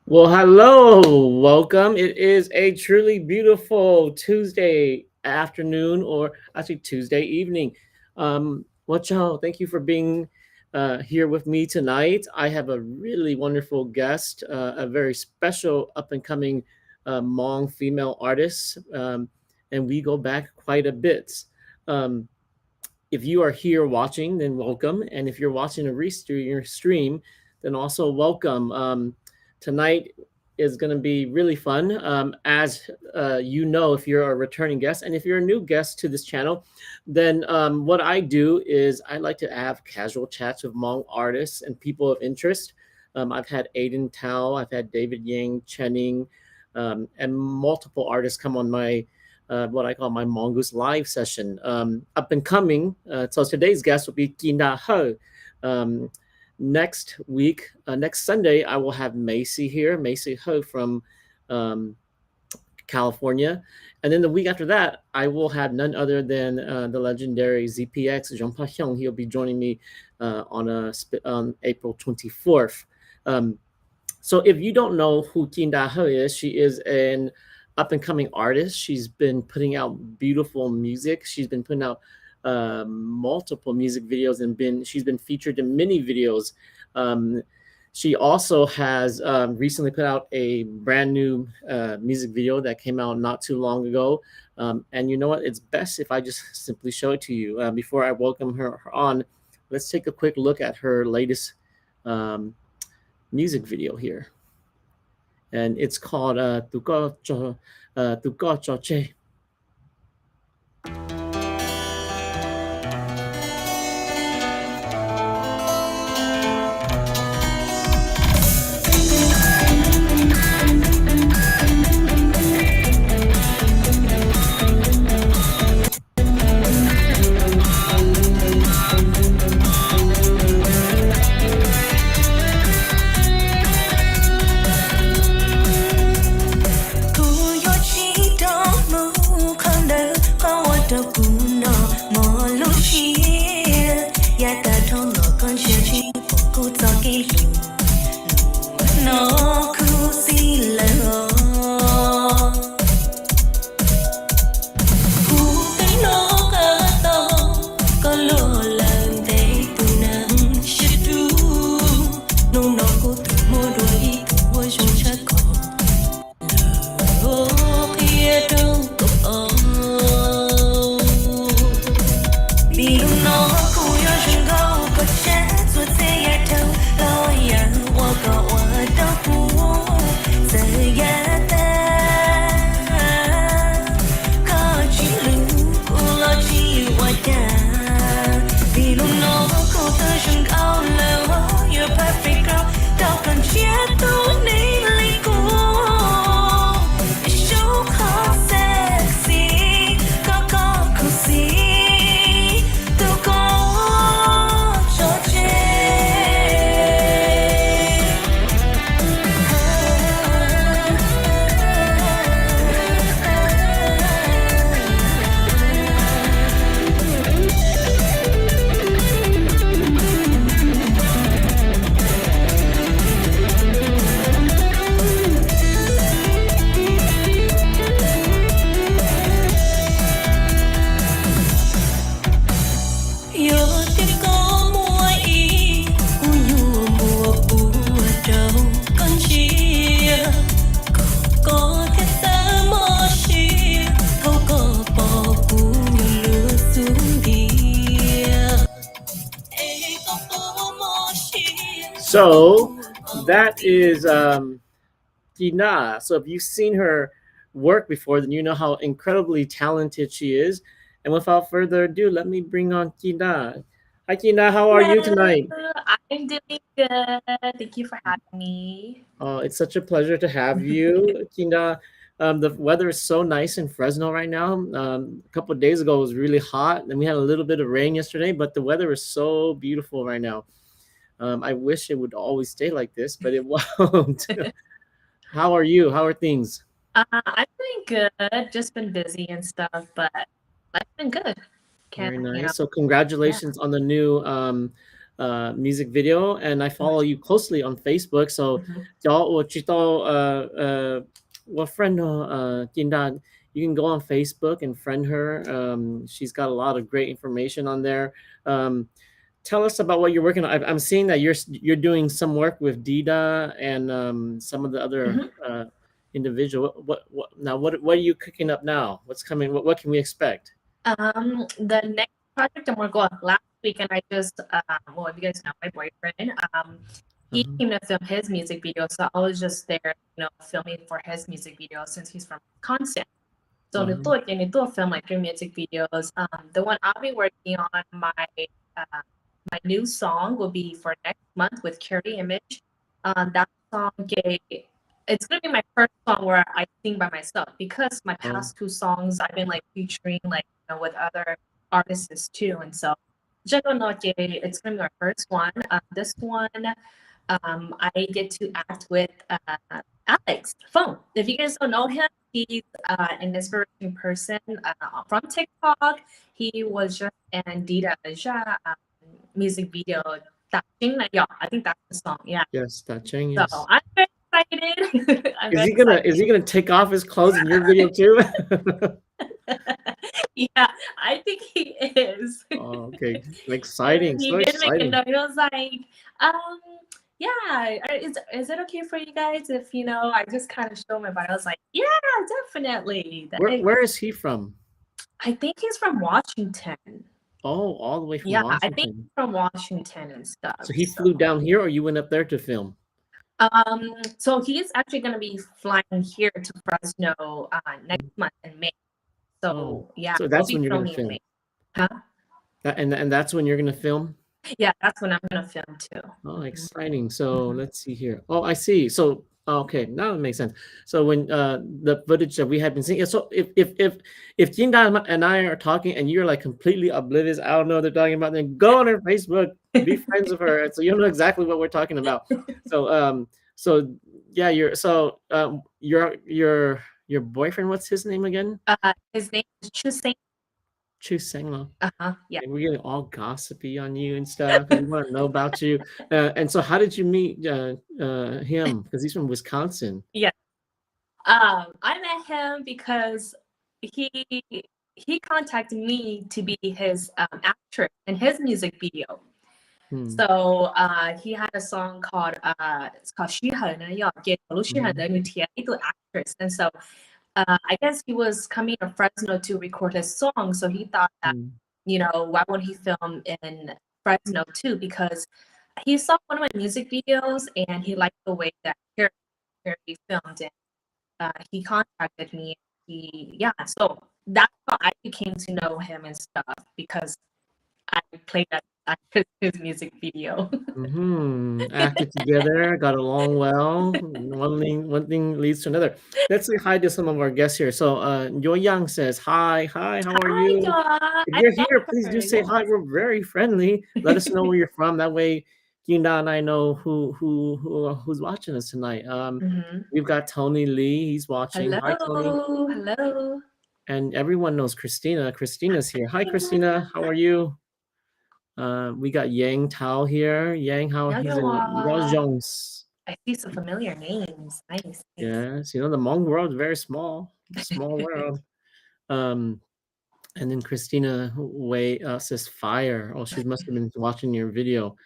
Well, hello, welcome. It is a truly beautiful Tuesday afternoon, or actually Tuesday evening. What y'all? Thank you for being here with me tonight. I have a really wonderful guest, a very special up and coming Hmong female artist, and we go back quite a bit. Um, if you are here watching, then welcome. And if you're watching a stream, then also welcome. Tonight is going to be really fun. As you know, if you're a returning guest, and if you're a new guest to this channel, then what I do is I like to have casual chats with Hmong artists and people of interest. I've had Aiden Tao, I've had David Yang, Chenning, and multiple artists come on my what I call my Hmongoose live session. Up and coming. So today's guest will be Ci Nra Hawj. Um, Next week, next Sunday, I will have Macy here, Macy Ho from um, California. And then the week after that, I will have none other than the legendary ZPX, Jean Hyung. He'll be joining me on April 24th. Um, so if you don't know who Ci Nra Hawj is, she is an up and coming artist. She's been putting out beautiful music. She's been putting out multiple music videos and she's been featured in many videos. Um, she also has recently put out a brand new music video that came out not too long ago. And you know what? It's best if I just simply show it to you. Before I welcome her on, let's take a quick look at her latest um, music video here. And it's called Tu Ko Cho Che. So that is Kina. So if you've seen her work before, then you know how incredibly talented she is. And without further ado, let me bring on Kina. Hi, Kina. How are you tonight? Hello, I'm doing good. Thank you for having me. Oh, it's such a pleasure to have you, Kina. The weather is so nice in Fresno right now. A couple of days ago, it was really hot, and we had a little bit of rain yesterday, but the weather is so beautiful right now. I wish it would always stay like this, but it won't. How are you? How are things? I'm doing good. Just been busy and stuff, but life's been good. Can't, Very you know, nice. So yeah. congratulations on the new music video, and I follow you closely on Facebook. So, Mhm. 我friend Kinda, you can go on Facebook and friend her. She's got a lot of great information on there. Um, tell us about what you're working on. I'm seeing that you're doing some work with Dida and some of the other Mhm. individual. What are you cooking up now? What's coming? What can we expect? The next project I'm working on last weekend, I just well, if you guys know my boyfriend, he Uh-huh. came to film his music video, so I was just there, filming for his music video since he's from Wisconsin. So Uh-huh. nito film like 3 music videos. The one I'll be working on uh, my new song will be for next month with Carrie Image. That song it's gonna be my first song where I sing by myself because my Oh, past 2 songs I've been like featuring like with other artists too, and so Jungle Noche, it's gonna be my first one. This one, I get to act with Alex Feng. If you guys don't know him, he's an inspiration person from TikTok. He was just in Dida Ja music video. I think that's the song. Yeah. yes, that Chang, So yes. I'm very excited. I'm very Is he excited. gonna take off his clothes in your video too? Yeah, I think he is. Oh, okay. Yeah, Exciting. he So did make a exciting. note. He was like, um, yeah, is it okay for you guys if I just kind of show my body? I was like, yeah, definitely. Where is he from? I think he's from Washington. Oh, all the way from Yeah, I think Washington. he's from Washington and stuff. So he So, flew down here, or you went up there to film? so he's actually gonna be flying here to Fresno next month in May. Oh, So yeah, so we'll that's be when you're gonna filming in film. May. Huh? And that's when you're gonna film? Yeah, that's when I'm gonna film too. Oh, Mhm, exciting. So mhm. let's see here. Oh, I see. So okay, now it makes sense. So when the footage that we had been seeing, yeah, so if Jinda and I are talking and you're like completely oblivious, I don't know what they're talking about, then go on her Facebook, be friends with her, and so you'll know exactly what we're talking about. So so yeah, your boyfriend, what's his name again? His name is Chuseng. Chu Senglo. Yeah. And we're getting all gossipy on you and stuff. We want to know about you. And so, how did you meet him? Because he's from Wisconsin. Yeah. I met him because he he contacted me to be his actress in his music video. Hmm. So he had a song called it's called Ci Nra Mhm. Hawj, actress. And so I guess he was coming to Fresno to record his song. So he thought that, Hmm. why would he film in Fresno too? Because he saw one of my music videos and he liked the way that Carrie filmed it. He contacted me. So that's how I became to know him and stuff because I played that his music video. Mhm. Acted together, got along well. One thing leads to another. Let's say hi to some of our guests here. So, Yo Yang says, "Hi, hi. How are Hi, you? Joa. If I you're love here, please her. do say hi. We're very friendly. Let us know where you're from. That way, Gina and I know who's watching us tonight. Mm-hmm. We've got Tony Lee. He's watching. Hello, Hi, Tony. hello. And everyone knows Christina. Christina's here. Hi, Christina. How are you? We got Yang Tao here. Yang, how Hello, he's in Joa. Rojong's. I see some familiar names. Nice, nice. Yes, the Hmong world is very small. Small world. Um, and then Christina Wei says fire. Oh, she must have been watching your video.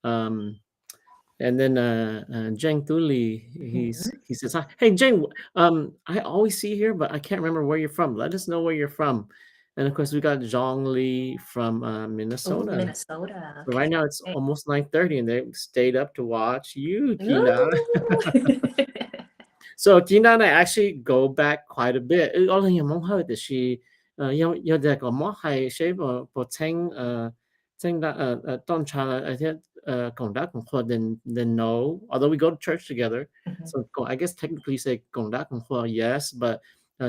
Um, and then Zheng Tuli, Mhm. he says, "Hi, hey Zheng, I always see you here, but I can't remember where you're from. Let us know where you're from." And of course, we got Zhong Li from Oh, Minnesota. Minnesota. So right Okay. now it's Okay. almost 9:30, and they stayed up to watch you, Kina. Ooh. So Tina and I actually go back quite a bit. Ừ, có lần mong hơi thì she do there có món hay shape của thanh thanh đã don't try I think cộng đắc cùng khoa then no. Although we go to church together, Mhm, so I guess technically say cộng đắc cùng khoa yes, but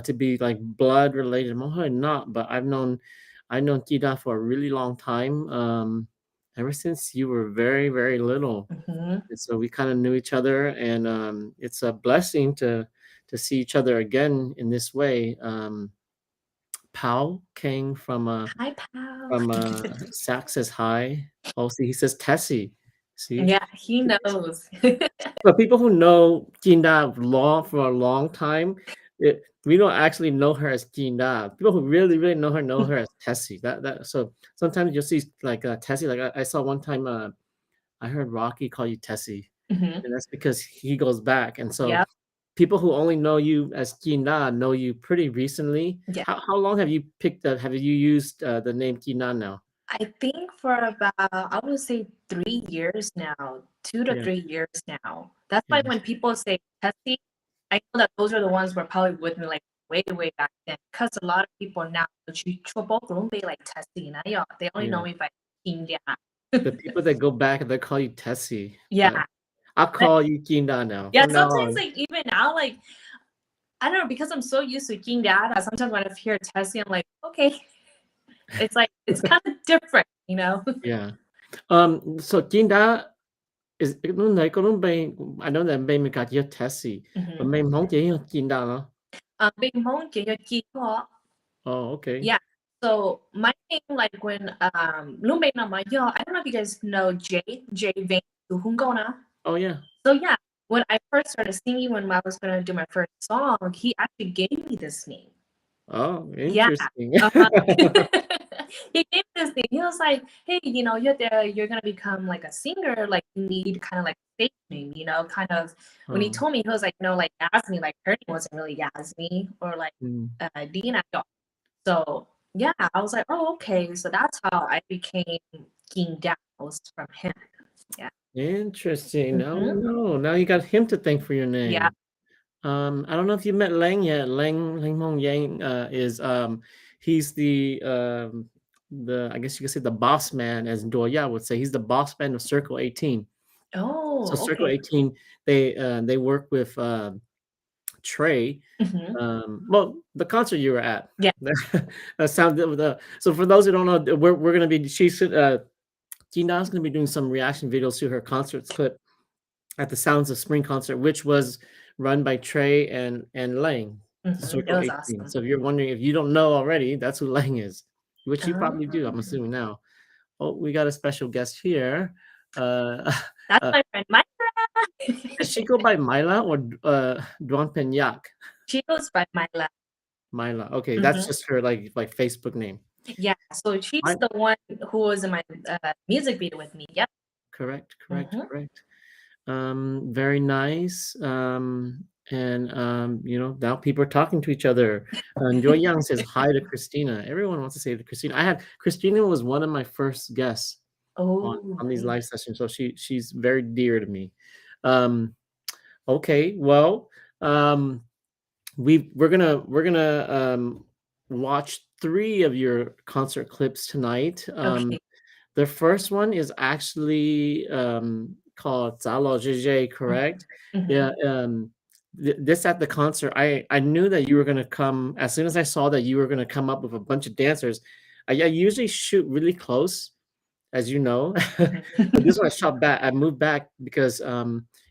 to be like blood related mong hơi not. But I've known Tina for a really long time. Ever since you were very very little. mhm, And so we kind of knew each other, and it's a blessing to see each other again in this way. Pao King Hi, pal. from Sax says hi. Oh, see, he says Tessie. See, Yeah, he knows. but people who know Kina long for a long time, we don't actually know her as Kina. People who really really know her as Tessie. That so sometimes you'll see like Tessie. Like I saw one time. I heard Rocky call you Tessie, Hmm. and that's because he goes back. And so Yep. people who only know you as Kina know you pretty recently. Yeah. How long have you picked up? Have you used the name Kina now? I think for about, I would say 3 years now, two to Yeah, 3 years now. That's why yeah, when people say Tessie, I know that those are the ones who are probably with me like way, way back then. Because a lot of people now, be like Tessie, they only know yeah. me by India. The people that go back they call you Tessie. Yeah. I'll call you Kina now Yeah, from now sometimes on. like even now, like I don't know, because I'm so used to King Dad, sometimes when I hear Tessie, I'm like, okay. It's like it's kind of different, you know? Yeah. So Kina is lúc nãy có lúc bên I know that bên mình cả chỉ Tessie, but Mhm. mình không chỉ Kina đó. Big Mong Oh, okay. yeah. So my name, like when Lumbe na yo, I don't know if you guys know J Vane Tuhungona. Oh, yeah. So yeah, when I first started singing, when I was gonna do my first song, he actually gave me this name. Oh, Yeah. interesting. Uh-huh. He gave me this name. He was like, "Hey, you're there. You're gonna become like a singer. Like you need kind of like a stage name. Kind of." When he Oh, told me, he was like, "No, like Yasmin. Like her name wasn't really Yasmin or like mm. Dina." So yeah, I was like, "Oh, okay." So that's how I became King Down was from him. Yeah. Interesting. Now we Hmm. know. Now you got him to thank for your Yeah. name. I don't know if you met Lang yet. Lang Hong Yang is he's the I guess you could say the boss man, as Doya would say. He's the boss man of Circle 18. So Oh, Circle okay. 18, they work with Trey. Hmm. Well, the concert you were at. Yeah. Sound so for those who don't know, we're gonna be Gina's gonna be doing some reaction videos to her concerts clip at the Sounds of Spring concert, which was run by Trey and Lang, the Hmm. It Circle was 18. awesome. So if you're wondering if you don't know already, that's who Lang is, which you probably do. I'm Oh. assuming now. Oh, we got a special guest here. Uh, That's uh, my friend Myra. does she go by Myla or Duan Penyak? She goes by Myla. Myla. Okay, that's Hmm. just her like Facebook name. Yeah, so she's My, the one who was in my music video with me. Yep. correct, correct, Hmm. correct. Very nice. And now people are talking to each other. Joy Young says hi to Christina. Everyone wants to say to Christina. Christina was one of my first guests on Oh, on these nice. live sessions, so she's very dear to me. Um, okay, well, um, we're gonna watch three of your concert clips tonight. Okay. The first one is actually called "Zalo JJ," correct? Hmm. Yeah. This at the concert, I knew that you were gonna come as soon as I saw that you were gonna come up with a bunch of dancers. I usually shoot really close, as you know, but this one I shot back. I moved back because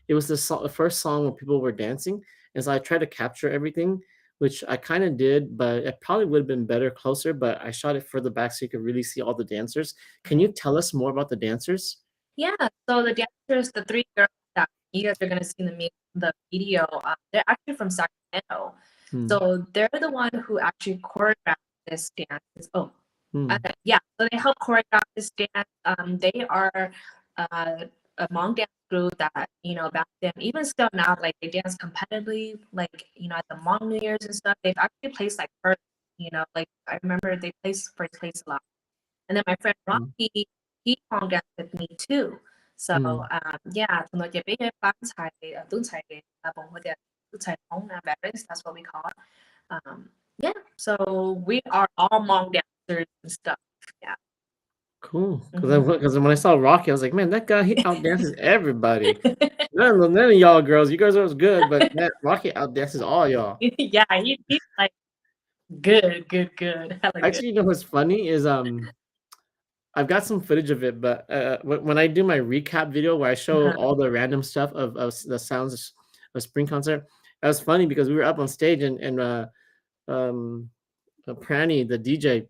it was the first song where people were dancing, and so I tried to capture everything, which I kind of did, but it probably would have been better closer. But I shot it further back so you could really see all the dancers. Can you tell us more about the dancers? Yeah, so the dancers, the three girls that you guys are gonna see in the video, they're actually from Sacramento. Hmm. So they're the one who actually choreographed this dance. Oh, Hmm. yeah. So they help choreograph this dance. They are uh, a Hmong dance group that back then, even still now, like they dance competitively, like at the Hmong New Year's and stuff. They've actually placed like first. Like I remember they placed first place a lot. And then my friend Hmm. Rocky, he Hmong danced with me too. So Hmm. yeah, tụi nó chỉ biết bán xài tốn xài bông hoa đẹp, tốn xài bông berries, that's what we call it. Yeah, so we are all Hmong dancers and stuff. Yeah. Cool. Mhm. Because when I saw Rocky, I was like, man, that guy he outdances everybody. None of y'all girls, you guys are good, but man, Rocky outdances all y'all. Yeah, he's like good, good, good, hella good. Actually, you know what's funny is I've got some footage of it, but when I do my recap video where I show Uh-huh. all the random stuff of the sounds of spring concert, that was funny because we were up on stage and um Pranny, the DJ,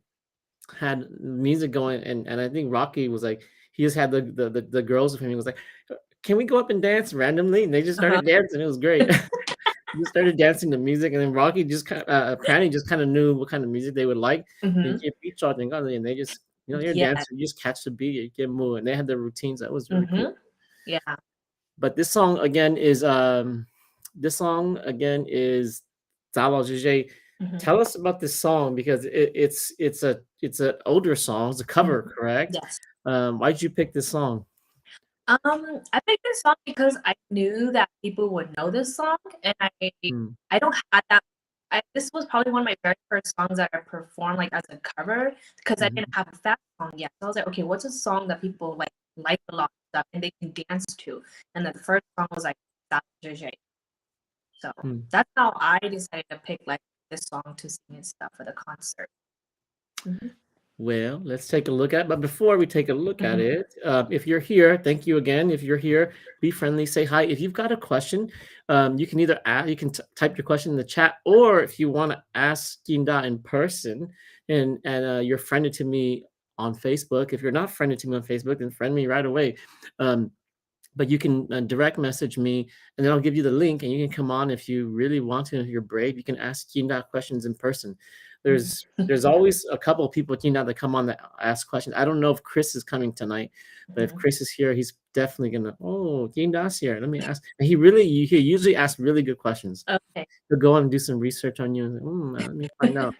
had music going, and I think Rocky was like, he just had the girls with him. He was like, "Can we go up and dance randomly?" And they just Uh-huh. started dancing. It was great. Just started dancing to music, and then Rocky just kind of, Pranny just kind of knew what kind of music they would like. And Mm-hmm. and they just, you're a Yeah. dancer, you just catch the beat, you get moving. And they had their routines. That was really cool. Mm-hmm. Yeah. But this song again is Zalo JJ. Mm-hmm. Tell us about this song because it's an older song. It's a cover, Mm-hmm. correct? Yes. Why'd you pick this song? I picked this song because I knew that people would know this song, and Hmm. I don't have that. This was probably one of my very first songs that I performed like as a cover because I didn't Mhm. have a fast song yet. So I was like, okay, what's a song that people like a lot of stuff and they can dance to? And then the first song was like that JJ. So Hmm. that's how I decided to pick like this song to sing and stuff for the concert. Mm-hmm. Well, let's take a look at it. But before we take a look at Mm-hmm. it, if you're here, thank you again. If you're here, be friendly, say hi. If you've got a question, you can either you can type your question in the chat, or if you want to ask Ginda in person, and you're friended to me on Facebook. If you're not friended to me on Facebook, then friend me right away. Um, but you can direct message me, and then I'll give you the link, and you can come on if you really want to. If you're brave, you can ask Kinda questions in person. There's always a couple of people Kinda that come on that ask questions. I don't know if Chris is coming tonight, but if Mm-hmm. Chris is here, he's definitely gonna. Oh, Kinda's here. Let me ask. And he usually asks really good questions. Okay. He'll go on and do some research on you. And, let me find out.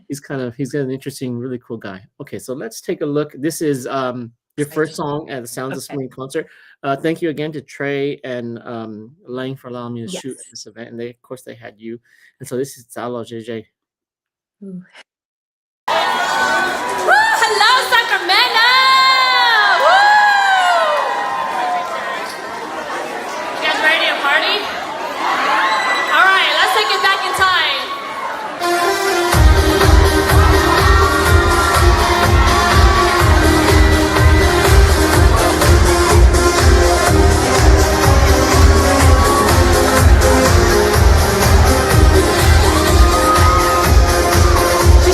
He's got an interesting, really cool guy. Okay, so let's take a look. This is your first Exciting. song at the Sounds of Okay. Swing concert. Thank you again to Trey and Lang for allowing me to shoot Yes. at this event. And of course, they had you. And so this is Zalo JJ. Ooh. Hello, Sacramento! Woo! You guys ready to party? All right, let's take it back in time. She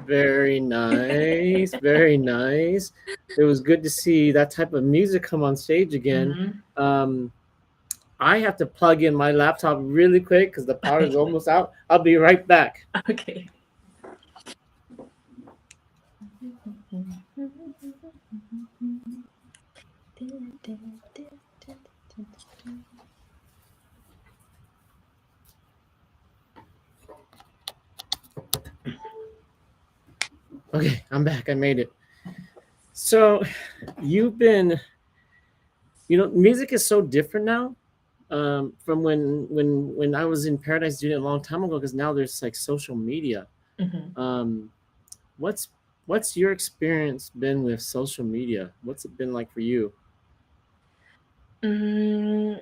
Very nice. Very nice. It was good to see that type of music come on stage again. Mm-hmm. Um, I have to plug in my laptop really quick because the power is almost out. I'll be right back. Okay. Okay, I'm back. I made it. So, you've been, music is so different now from when I was in Paradise Student a long time ago because now there's like social media. Mm-hmm. Um, what's what's your experience been with social media? What's it been like for you? Mm,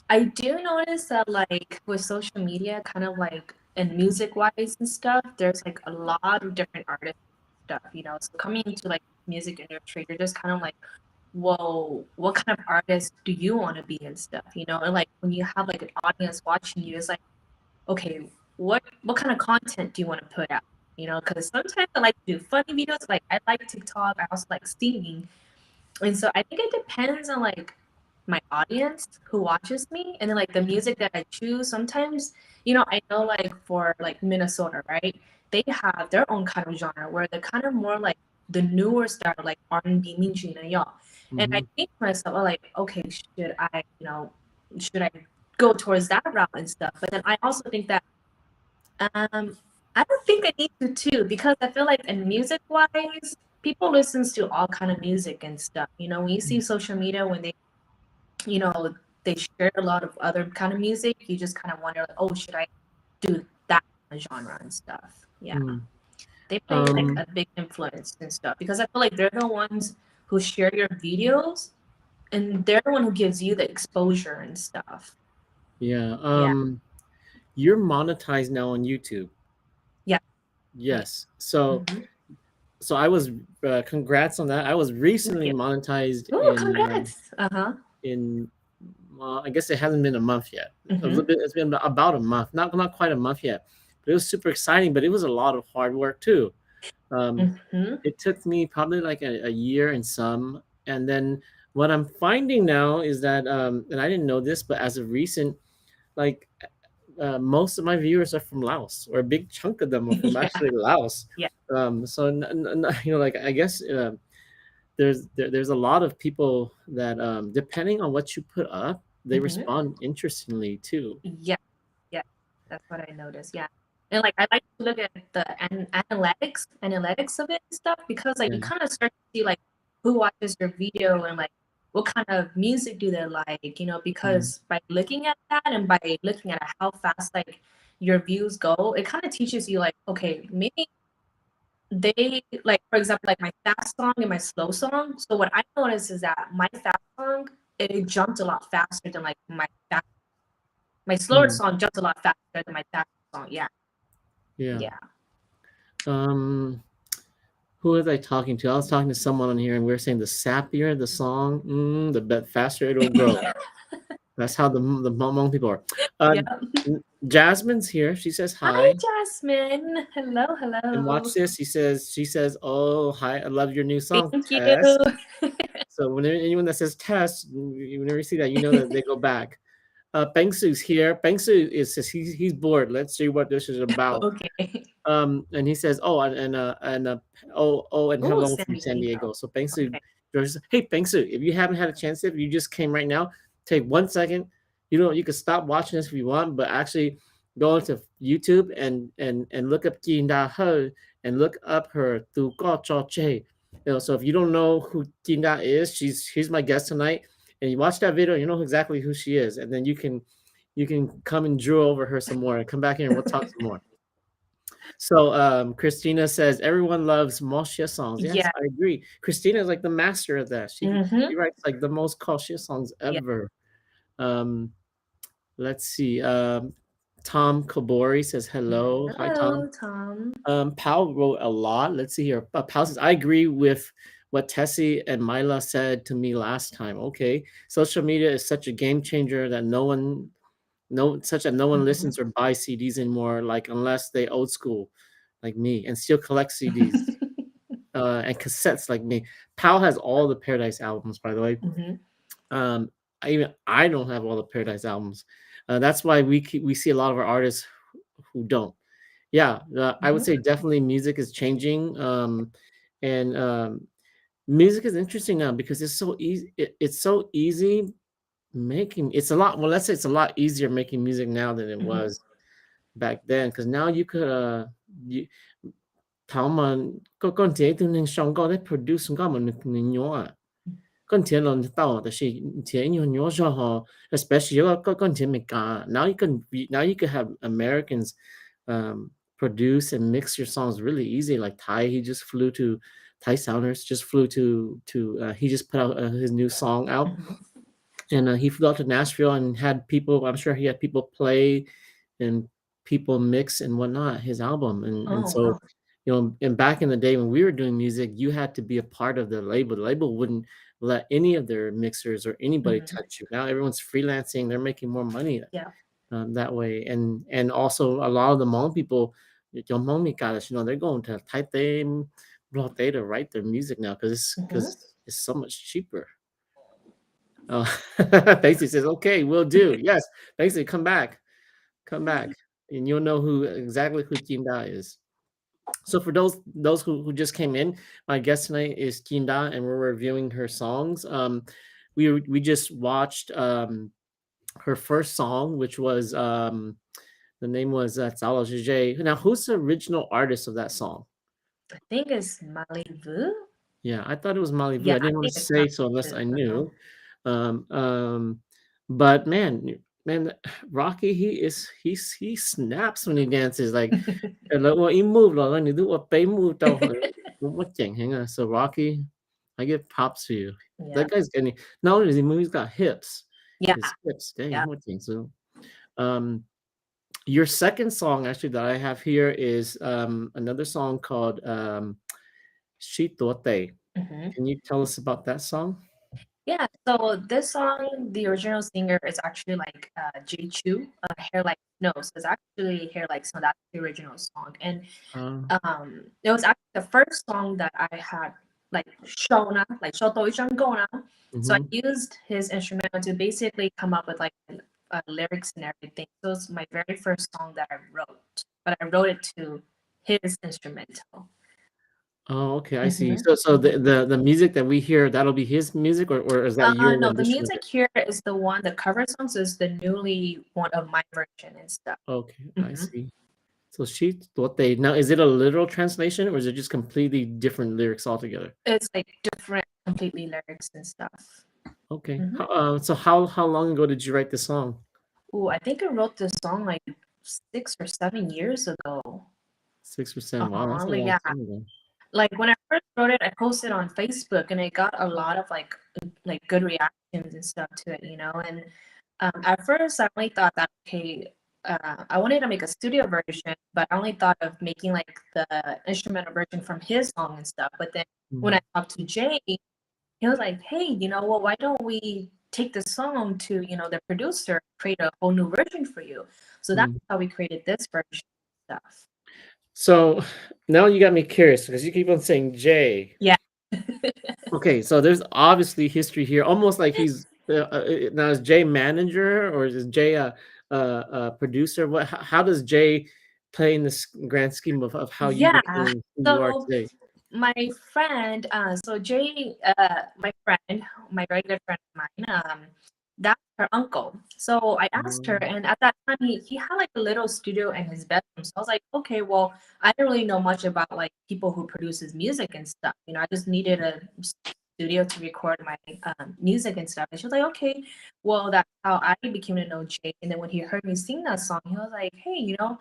I do notice that like with social media, kind of like and music wise and stuff, there's like a lot of different artists and stuff, you know. So coming into like music industry, you're just kind of like, whoa, what kind of artist do you want to be and stuff, you know? And like when you have like an audience watching you, it's like, okay, what kind of content do you want to put out? You know, because sometimes I like to do funny videos, like I like TikTok, I also like singing, and so I think it depends on like my audience who watches me and then like the music that I choose. Sometimes, you know, I know like for like Minnesota, right? They have their own kind of genre where they're kind of more like the newer style, like R&B, Ci Nra Hawj. And I Hmm. think to myself, like, okay, should I, you know, should I go towards that route and stuff? But then I also think that I don't think I need to too because I feel like in music wise, people listens to all kind of music and stuff. You know, when you see social media when they, you know, they share a lot of other kind of music, you just kind of wonder like, oh, should I do that kind of genre and stuff? Yeah. Mm. They play like Um, a big influence and stuff because I feel like they're the ones who share your videos and they're the one who gives you the exposure and stuff. yeah. Yeah. You're monetized now on YouTube. Yeah. Yeah. Yes. So Mm-hmm. I was congrats on that. I was Thank recently you. monetized Oh, congrats. Uh-huh. in I guess it hasn't been a month yet. A little Mm-hmm. bit. It's been about a month. Not quite a month yet. But it was super exciting. But it was a lot of hard work too. Um, Mm-hmm. it took me probably like a year and some. And then what I'm finding now is that and I didn't know this, but as of recent, like most of my viewers are from Laos, or a big chunk of them are from Yeah. actually Laos. Yeah. So like I guess there's a lot of people that depending on what you put up, they Mm-hmm. respond interestingly too. Yeah. Yeah. That's what I noticed. Yeah. And like I like to look at the analytics of it and stuff because like Yeah. you kind of start to see like who watches your video and like what kind of music do they like, you know, Mm. because by looking at that and by looking at how fast like your views go, it kind of teaches you like, okay, maybe they like for example like my fast song and my slow song. So what I noticed is that my fast song it jumped a lot faster than like my slower Mm. song jumped a lot faster than my fast song. Yeah. Yeah. Yeah. Um, who was I talking to? I was talking to someone on here, and we are saying the sappier the song, the faster it'll grow. That's how the Hmong people are. Yeah. Jasmine's here. She says Hi, hi. Jasmine. Hello, And hello. watch this. She says, "Oh, hi! I love your new song, Thank you. Tess." So whenever anyone that says Tess, whenever you see that, you know that they go back. Bengsu's here. Bengsu is says he's bored. Let's see what this is about. Okay. And he says, "Oh, and Oh, hello San from San Diego. Diego." So Bengsu, Okay. George says, "Hey Bengsu, if you haven't had a chance, if you just came right now, take 1 second. You can stop watching this if you want, but actually go into YouTube and look up Ci Nra Hawj and look up her Tu Go Cho Che. So if you don't know who Ci Nra is, she's my guest tonight, and you watch that video, you know exactly who she is, and then you can come and drew over her some more and come back here and we'll talk some more." So Christina says everyone loves Moshia songs. Yes, Yeah. I agree. Christina is like the master of that. She Mm-hmm. writes like the most Moshia songs Yeah. ever. Um, let's see. Tom Kobori says hello. Hi Tom. Hello, Tom. Pal wrote a lot. Let's see here. Pal says I agree with what Tessie and Mila said to me last time. Okay, social media is such a game changer that no one Mm-hmm. listens or buys CDs anymore. Like unless they old school. like me and still collect CDs and cassettes like me. Pal has all the Paradise albums, by the way. Mhm. Um, I don't have all the Paradise albums. That's why we see a lot of our artists who don't. Yeah, I would Mhm. say definitely music is changing, and music is interesting now because it's so easy. It's so easy making. It's a lot. Well, let's say it's a lot easier making music now than it Mhm. was back then. Because now you could you 头们个个节都能上高，they produce 个们牛啊，跟前人到的是前有牛说哈，especially 个跟前没干。Now you can have Americans produce and mix your songs really easy. Like Ty, he just flew to Ty Sounders, just flew to he just put out his new song out, Mhm. and he flew out to Nashville and had people. I'm sure he had people play and people mix and whatnot his album, and Oh, so wow. and back in the day when we were doing music, you had to be a part of the label. The label wouldn't let any of their mixers or anybody Mhm. touch you. Now everyone's freelancing; they're making more money Yeah. that way, and also a lot of the Hmong people, your Hmong guys, they're going to Taipei, Blote to write their music now because it's Mhm. because it's so much cheaper. Oh, Basically says, "Okay, we'll do. Yes, basically, come back, and you'll know who exactly who Jinda is." So for those who just came in, my guest tonight is Jinda, and we're reviewing her songs. We just watched her first song, which was the name was 早老是 J. Now, who's the original artist of that song? I think it's Malibu. Yeah, I thought it was Malibu. Yeah, I I didn't want think to it's say so unless Malibu. I Uh-huh. knew. Um, um, but man, Rocky, he snaps when he dances. Like, well, he moved, like, you do what they moved out. What thing, hang on. So Rocky, I give props to you. Yeah. That guy's getting not only does he move, he's got hips. Yeah. His hips, dang, Yeah. what thing. So, um, your second song actually that I have here is another song called Shitote. Mhm. Can you tell us about that song? Yeah, so this song, the original singer is actually like J Chu, Hair Like Snow. So it's actually Hair Like Snow. That's the original song, and Uh, it was actually the first song that I had like shown up, like 收到一张够呢. So I mhm. used his instrumental to basically come up with like lyrics and everything. So it's my very first song that I wrote, but I wrote it to his instrumental. Oh, okay, I see. Mhm. So the music that we hear, that'll be his music, or is that your No, the rendition of music it? here is the one, the cover songs is the newly one of my version and stuff. Okay, I Mhm. see. So Shitote. Now, is it a literal translation, or is it just completely different lyrics altogether? It's like different, completely lyrics and stuff. Okay. Mhm. So how long ago did you write the song? Ooh, I think I wrote this song like 6 or 7 years ago. 6%. Wow, that's a Like long yeah, time ago. like when I first wrote it, I posted on Facebook and I got a lot of like good reactions and stuff to it, you know. And at first, I only thought that okay, I wanted to make a studio version, but I only thought of making like the instrumental version from his song and stuff. But then when Mm, I talked to Jay, he was like, "Hey, you know what? Why don't we take the song to the producer, create a whole new version for you?" So that's mm. how we created this version stuff. So now you got me curious because you keep on saying Jay. Yeah. Okay, so there's obviously history here, almost like he's now is Jay manager or is Jay a producer? How does Jay play in this grand scheme of how you Yeah. became who you are So today? my friend, so Jay, my friend, my very good friend of mine, that's her uncle. So I asked her, Mm, and at that time he had like a little studio in his bedroom. So I was like, okay, well, I don't really know much about like people who produces music and stuff. I just needed a studio to record my music and stuff. And she was like, okay, well, that's how I became to know Jay. And then when he heard me sing that song, he was like, hey, I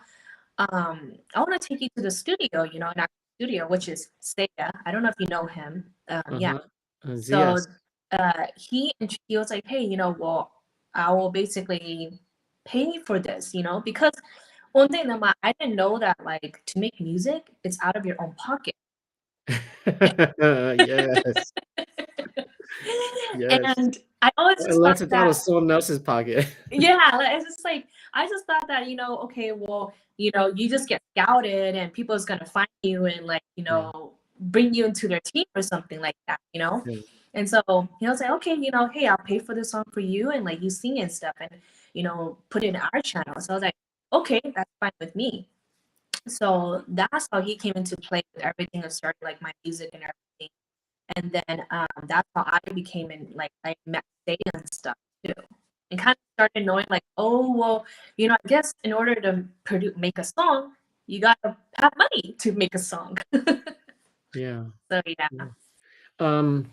want to take you to the studio, an actual studio, which is Sega. I don't know if you know him. Yeah. uh-huh. So Yes. he was like, hey, well, I will basically pay for this, because one thing that I didn't know that like to make music, it's out of your own pocket. Yes. Yes. And I always just thought Unless it's out that of someone else's pocket. yeah, like, it's just like I just thought that, okay, well, you just get scouted and people's gonna find you and like, Yeah. bring you into their team or something like that. Yeah. And so, I was like, okay, hey, I'll pay for the song for you and like you sing and stuff and, put it in our channel. So I was like, okay, that's fine with me. So that's how he came into play with everything and started like my music and everything. And then that's how I became like I met Say and stuff too. And kind of started knowing like, oh well, I guess in order to make a song, you gotta have money to make a song. Yeah. So yeah. Um.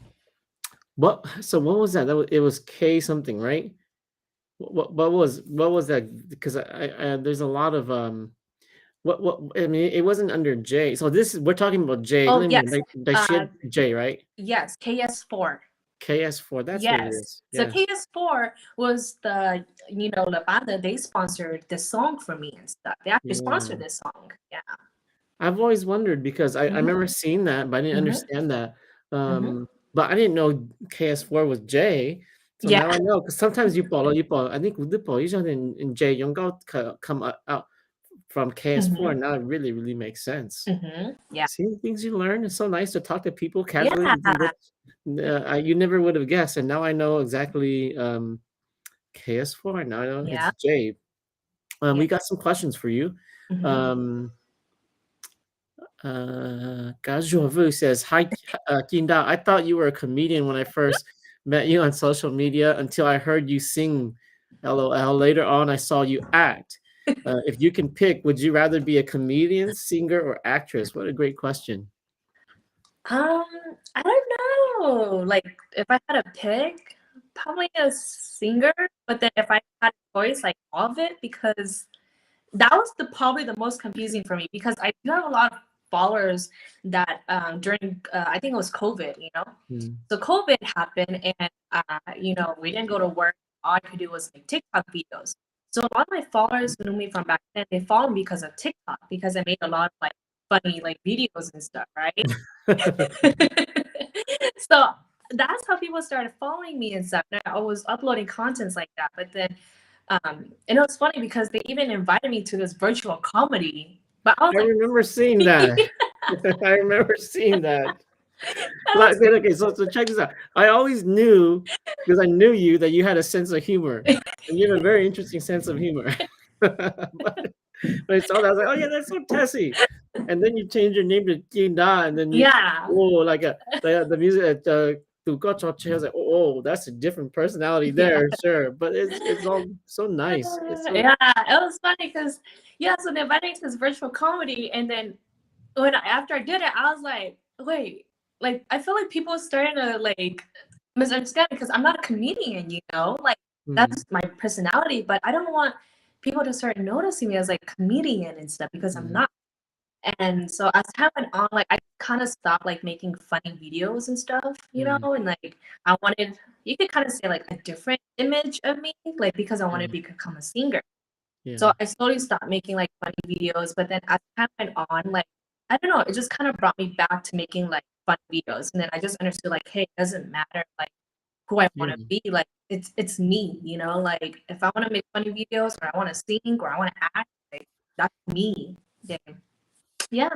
So what was that? It was K something, right? What was that? Because I there's a lot of what I mean it wasn't under J. So we're talking about J. Oh Let me yes. like she had J, right? Yes, KS4. KS4. That's what it Yes. is. So Yeah. KS4 was the La Banda, they sponsored the song for me and stuff. They actually sponsored Yeah. this song. Yeah. I've always wondered because I remember seeing that, but I didn't understand that. But I didn't know KS4 was J. So Yeah. now I know because sometimes I think the position in J Young come out from KS4, and now it really, really makes sense. Yeah. See the things you learn. It's so nice to talk to people casually. Yeah. You never would have guessed, and now I know exactly KS4. Now I know it's Yeah. J. Yeah. We got some questions for you. Mhm. Gajovu says, "Hi, Kinda. I thought you were a comedian when I first met you on social media until I heard you sing. LOL. Later on, I saw you act. If you can pick, would you rather be a comedian, singer, or actress?" What a great question. Um, I don't know. Like, if I had a pick, probably a singer. But then if I had a choice, like all of it, because that was probably the most confusing for me because I do have a lot of followers that during I think it was COVID, So COVID happened and we didn't go to work. All I could do was like TikTok videos. So a lot of my followers knew me from back then. They followed me because of TikTok because I made a lot of like funny like videos and stuff, right? So that's how people started following me and stuff. And I was uploading contents like that. But then and it was funny because they even invited me to this virtual comedy. But I was I like, remember seeing that. I remember seeing that. Like, okay, so check this out. I always knew because I knew you that you had a sense of humor, and you have a very interesting sense of humor. but when I saw that, I was like, "Oh yeah, that's so Tessie." And then you change your name to Kina, and then you yeah. like the music at to go to I was like, oh, that's a different personality there, sure. But it's all so nice. It's so Yeah, it was funny because so they invited me to this virtual comedy, and then after I did it, I was like, wait, like I feel like people are starting to like misunderstand because I'm not a comedian, like that's my personality, but I don't want people to start noticing me as like a comedian and stuff because I'm not. And so as time went on, like I kind of stopped like making funny videos and stuff, and like I wanted, you could kind of say like a different image of me, like because I wanted to become a singer. So I slowly stopped making like funny videos, but then as time went on, like I don't know, it just kind of brought me back to making like fun videos, and then I just understood like, hey, it doesn't matter like who I want to be, like it's me, like if I want to make funny videos or I want to sing or I want to act, like that's me. Then yeah.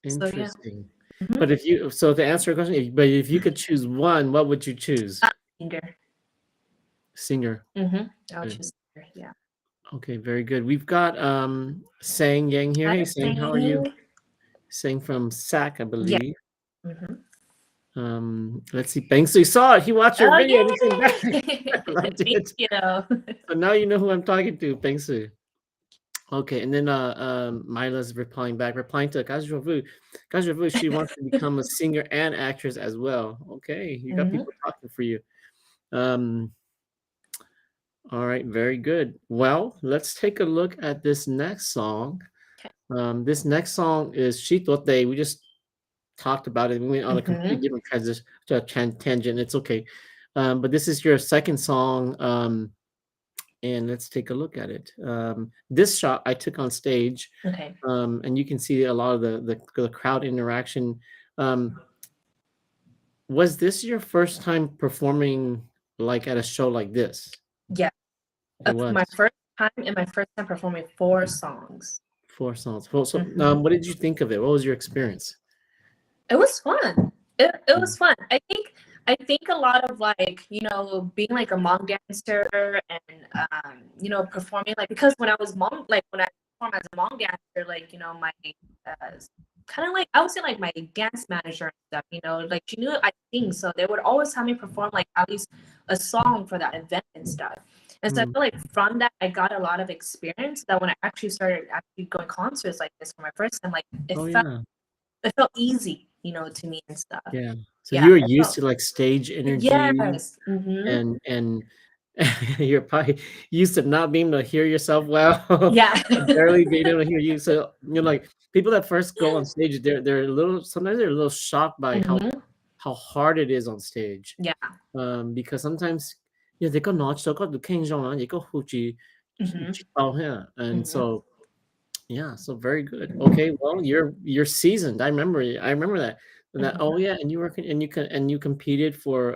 interesting. So, yeah. But to answer your question, if you could choose one, what would you choose? Singer. Singer. I would choose singer, yeah. Okay, very good. We've got Sang Yang here. Hey Sang, how are you? Sang. Sang from SAC, I Yeah. believe. Let's see. Bang Sui saw it. He watched your Oh video and he came back. yeah. Loved Thank it. you. So now you know who I'm talking to, Bang Sui. Okay, and then Mila's replying to Gajovu. Gajovu, she wants to become a singer and actress as well. Okay, you got people talking for you. All right, very good. Well, let's take a look at this next song. This next song is Shitote. We just talked about it. We went on a completely different tangent. It's okay. But this is your second song. And let's take a look at it. This shot I took on stage. Okay. And you can see a lot of the crowd interaction. Was this your first time performing like at a show like this? Yeah. It was. My first time and my first time performing 4 songs. 4 songs. Well, so Mhm. what did you think of it? What was your experience? It was fun. It was fun. I think a lot of like, being like a Hmong dancer and performing like because when I was Hmong, like when I performed as a Hmong dancer, like, my kind of like I would say like my dance manager and stuff, like she knew I sing, so they would always have me perform like at least a song for that event and stuff. And so I Mm. feel like from that I got a lot of experience that when I actually started going concerts like this for my first time, like Oh yeah, it felt easy, to me and stuff. yeah. So Yeah, you were it used felt to like stage energy, yes. Mm-hmm. and you're probably used to not being able to hear yourself well, Yeah. barely being able to hear you. So like people that first go on stage, they're a little sometimes they're a little shocked by Mm-hmm. how hard it is on stage. Yeah. Because sometimes they có nói số có được khen trong nó, có hụt chỉ Mm-hmm. chỉ bao ha. And Mm-hmm. so yeah, so very good. Okay, well, you're seasoned. I remember that. Mm-hmm. Oh yeah, and you competed for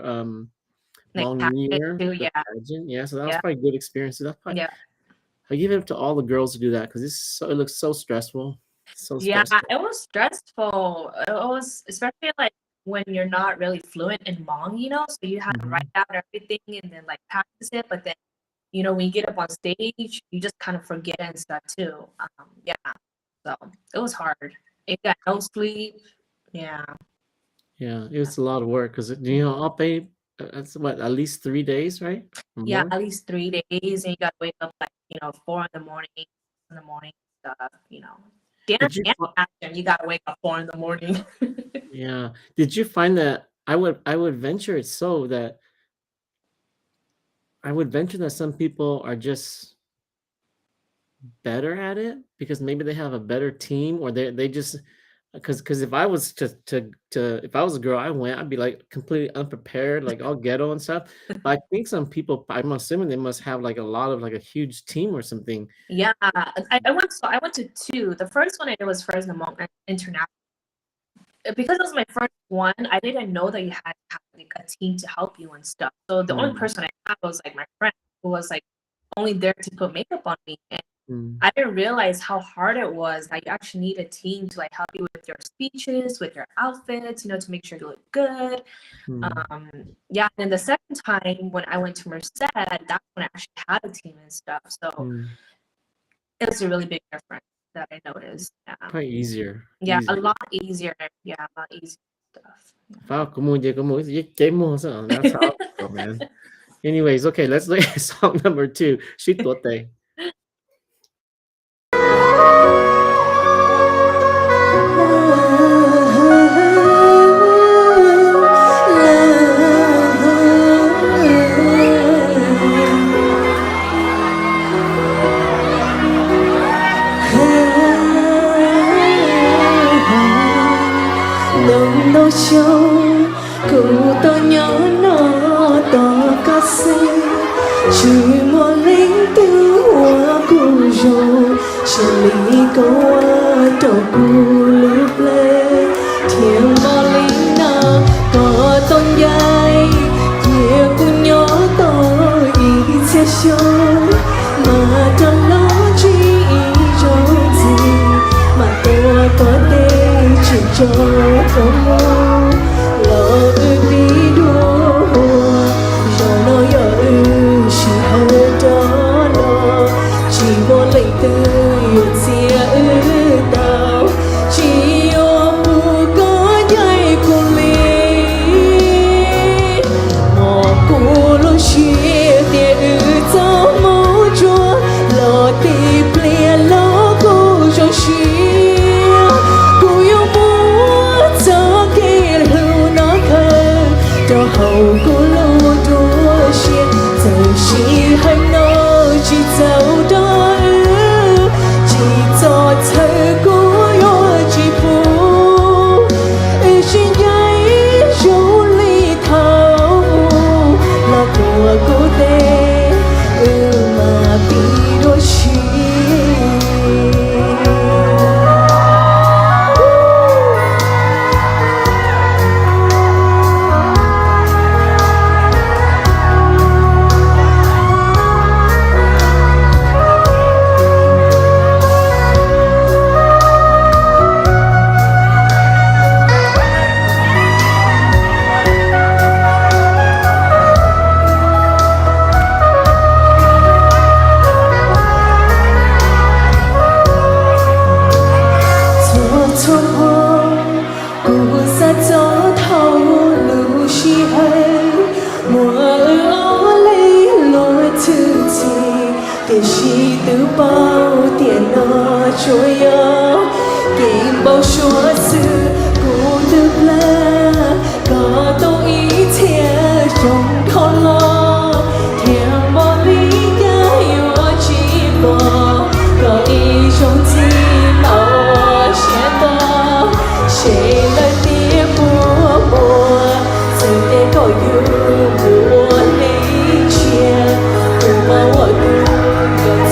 Like Hmong New pageant Year, too. the Yeah. pageant. Yeah, so that was Yeah. probably good experience. So that's probably Yeah. I give it up to all the girls to do that because it looks so stressful. So Yeah. stressful. It was stressful. It was especially like when you're not really fluent in Hmong, so you have to write Mhm. out everything and then like practice it. But then, when you get up on stage, you just kind of forget and stuff too. Yeah. So it was hard. It got no sleep. Yeah. Yeah, it was a lot of work because I'll pay that's what at least 3 days, right? Or Yeah, more. at least 3 days, and you gotta wake up like 4 in the morning, stuff. Did Dance you? and action. You gotta wake up 4 in the morning. Yeah. Did you find that I would venture it so that I would venture that some people are just better at it because maybe they have a better team or they just because if I was to if I was a girl, I'd be like completely unprepared, like all ghetto and stuff. But I think some people, I'm assuming they must have like a lot of like a huge team or something. Yeah, I went to 2. The first one I did was Fresno International. Because it was my first one, I didn't know that you had to have like a team to help you and stuff. So the only Mm, person I had was like my friend who was like only there to put makeup on me. And mm, I didn't realize how hard it was. That you actually need a team to like help you with your speeches, with your outfits, to make sure you look good. mm, Yeah. And the second time when I went to Merced, that's when I actually had a team and stuff. So mm. it was a really big difference that I noticed. Probably easier. Yeah, a Easier. lot easier. Yeah, a lot easier stuff. Wow, come on, that's how I feel, man. Anyways, okay, let's look at song number 2. Shitote. Nông đô châu cụ to nhỏ nó to ca sĩ chỉ một lính tư hoa cụ rồ chỉ lý câu đầu cụ lúc lê thiên mò lính na có tôn dài kia cụ nhỏ to ý sẽ show mà trong nó chỉ trong gì mà tôi có thể chỉ cho không lo đi đua rồi nó giờ chỉ hơn đó lo chỉ vô lấy từ xia tao chỉ ôm có nhảy cùng mình mò cu lo chia tiền cho máu chúa lo tìm lia lo cô cho chia cô yêu muốn cho cái bao tiền nó chúa yo kim bao chúa sư cụ được là có tôi ý thiệt trong con lo theo bao lý giá yo chỉ bỏ có ý trong tim ở sẽ to sẽ lời tiếng mùa mùa sự để có yêu mùa lý chia cùng bao ở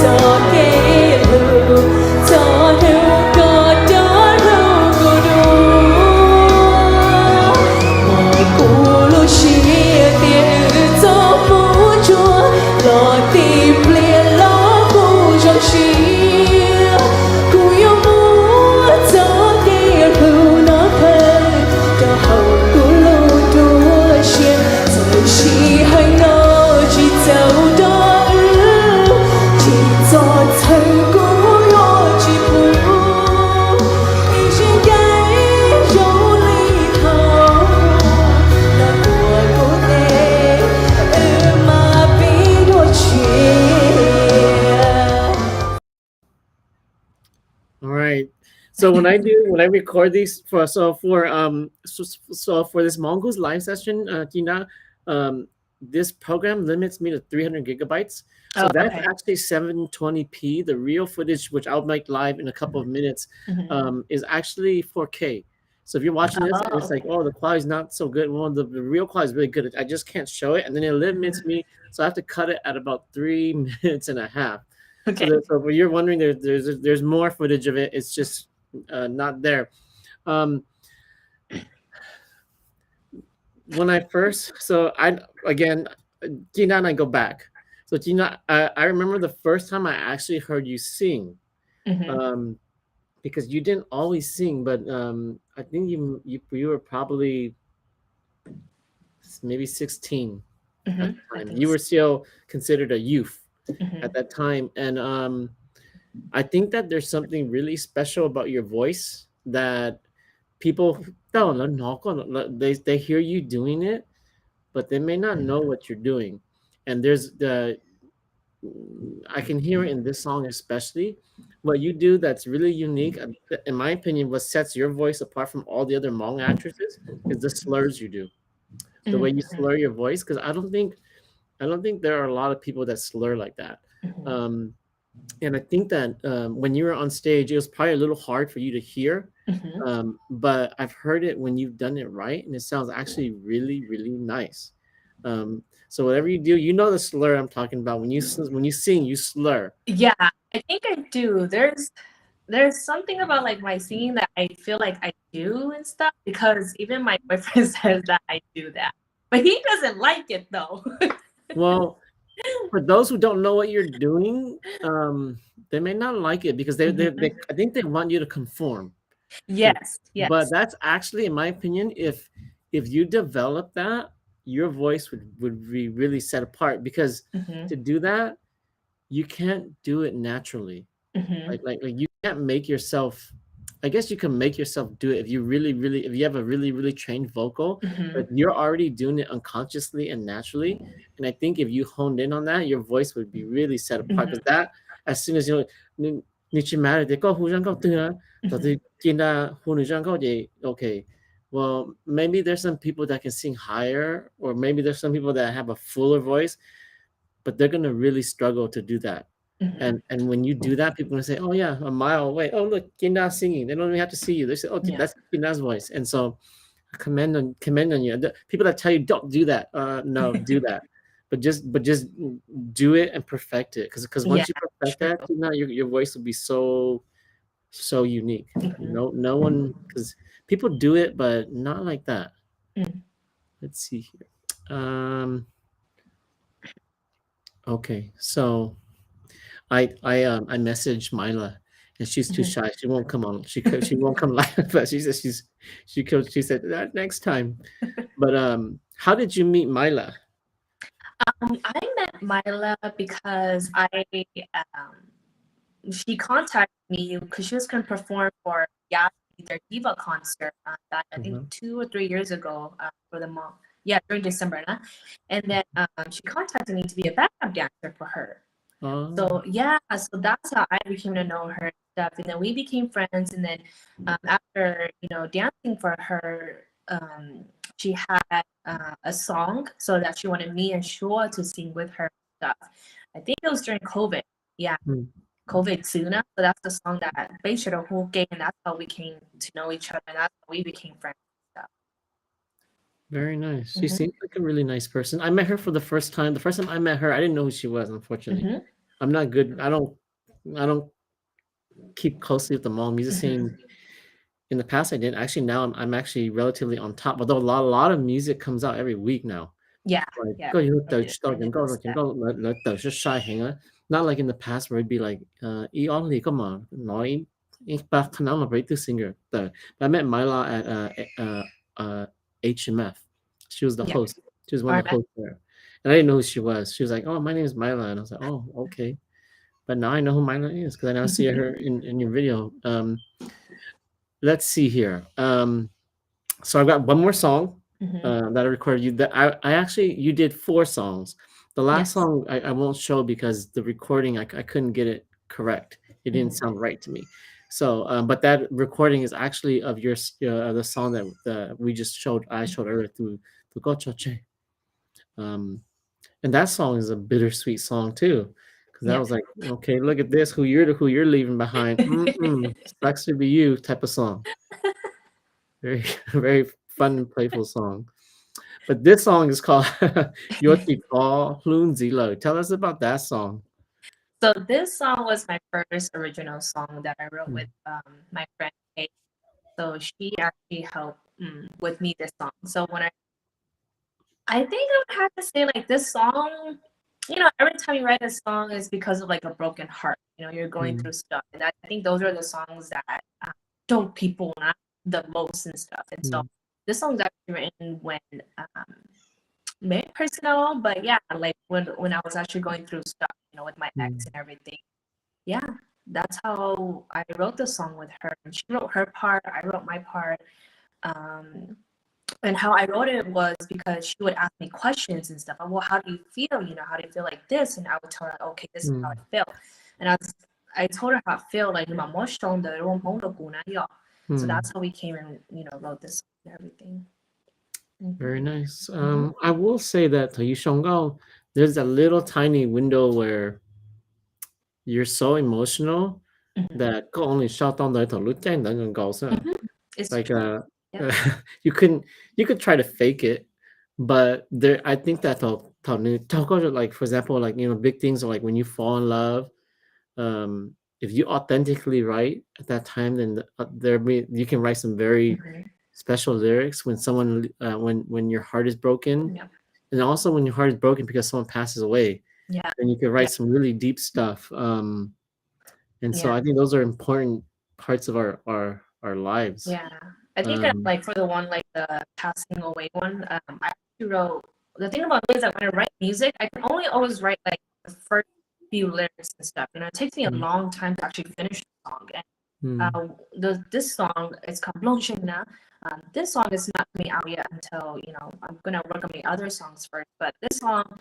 cho cái lưu cho lưu có đó đâu có đủ mọi cụ lúc chia tiền cho mũ chúa lo tìm liền lo cụ cho chia cụ yêu mũ cho cái lưu nó thân cho hậu cụ lưu đua chia rồi chỉ hay nó chỉ giàu đó cho thân của yo chỉ phụ ý trên cái dấu ly thầu là của tê mà biết đôi chuyện. All right. So when I record these for this Hmongoose live session, Kina, this program limits me to 300 gigabytes. So that's okay. actually 720p. The real footage, which I'll make live in a couple of minutes, is actually 4K. So if you're watching this and it's like, oh, the quality is not so good. Well, the real quality is really good. I just can't show it, and then it limits me, so I have to cut it at about 3 minutes and a half. Okay. So when you're wondering, there's more footage of it. It's just not there. When I first, so Gina and I go back. So Gina, I remember the first time I actually heard you sing, because you didn't always sing, but I think you were probably maybe 16 at the time. You were still considered a youth at that time, and I think that there's something really special about your voice that people they hear you doing it, but they may not know what you're doing. And I can hear it in this song especially. What you do that's really unique, in my opinion, what sets your voice apart from all the other Hmong actresses is the slurs you do, the way you slur your voice. Because I don't think there are a lot of people that slur like that. And I think that when you were on stage, it was probably a little hard for you to hear. But I've heard it when you've done it right, and it sounds actually really, really nice. So whatever you do, you know the slur I'm talking about. When you sing, you slur. Yeah, I think I do. There's something about like my singing that I feel like I do and stuff, because even my boyfriend says that I do that, but he doesn't like it though. Well, for those who don't know what you're doing, they may not like it because they I think they want you to conform. Yes. But that's actually, in my opinion, if you develop that, your voice would be really set apart, because to do that, you can't do it naturally. Like you can't make yourself. I guess you can make yourself do it if you if you have a really trained vocal, but you're already doing it unconsciously and naturally. And I think if you honed in on that, your voice would be really set apart. Because that, as soon as you okay, well, maybe there's some people that can sing higher, or maybe there's some people that have a fuller voice, but they're gonna really struggle to do that. And when you do that, people are gonna say, "Oh yeah, a mile away. Oh look, Kina's singing." They don't even have to see you. They say, "Oh, that's Kina's voice." And so, I commend on you. The people that tell you don't do that, no, do that. But just do it and perfect it, because once you perfect that, Kina, your voice will be so unique. No one, because people do it, but not like that. Let's see here. Okay, so I messaged Mila, and she's too shy. She won't come on. She won't come live. But she said she said that next time. But how did you meet Mila? I met Mila because she contacted me because she was going to perform for their Diva concert that I think 2 or 3 years ago for the month. Yeah, during December. And then she contacted me to be a backup dancer for her. Oh. So yeah, so that's how I became to know her and stuff, and then we became friends. And then after dancing for her, she had a song so that she wanted me and Shua to sing with her and stuff. I think it was during COVID. Yeah, Hmm. COVID sooner. So that's the song that basically the whole game, and that's how we came to know each other. And that's how we became friends and stuff. Very nice. She Mhm. seems like a really nice person. I met her for the first time. The first time I met her, I didn't know who she was, unfortunately. Mhm. I'm not good. I don't keep closely with the Hmong music scene. In the past, I did. Actually, now I'm actually relatively on top. Although a lot of music comes out every week now. Yeah, Like yeah. 個要 I 對 did. 到 I 人 did 多 notice 人 that. 多兩對出晒興啊 Not like in the past where it'd be like, Eon come on, nói back to now break the singer. I met Myla at HMF. She was the Yeah. host. She was one of the RMF. hosts there. And I didn't know who she was. She was like, "Oh, my name is Myla." And I was like, "Oh, okay." But now I know who Myla is because I now see her in your video. Let's see here. So I've got one more song that I recorded you. That I actually you did 4 songs. The last Yes. song I won't show because the recording I couldn't get it correct. It didn't sound right to me. So, but that recording is actually of the song that we just showed. I showed earlier through the Gochoche. Um, and that song is a bittersweet song too, because I Yeah. was like, okay, look at this. Who you're leaving behind. Sucks to be you type of song. Very very fun and playful song. But this song is called Yoti Paul Zilo. Tell us about that song. So this song was my first original song that I wrote with my friend Kate. So she actually helped with me this song. So when I think I would have to say like this song, every time you write a song is because of like a broken heart. You're going through stuff, and I think those are the songs that show people not the most and stuff. And so this song's actually written when very personal, but yeah, like when I was actually going through stuff, with my ex and everything. Yeah, that's how I wrote the song with her. And she wrote her part, I wrote my part. And how I wrote it was because she would ask me questions and stuff. Well, how do you feel? How do you feel like this? And I would tell her, okay, this is how I feel. And I told her how I feel, like so that's how we came and wrote this and everything. Very nice. I will say that Yishongao, there's a little tiny window where you're so emotional that có only shot down the It's like true. Yeah. you could try to fake it, but there I think that like for example, like big things are like when you fall in love, if you authentically write at that time, then you can write some very special lyrics when someone when your heart is broken, Yeah. and also when your heart is broken because someone passes away, Yeah. then you can write some really deep stuff. And so I think those are important parts of our lives. Yeah. I think like for the one like the passing away one, I actually wrote the thing about me is that when I write music, I can only always write like the first few lyrics and stuff. It takes me a long time to actually finish the song. And this song is called Blonshina. This song is not coming out yet until I'm gonna work on the other songs first. But this song,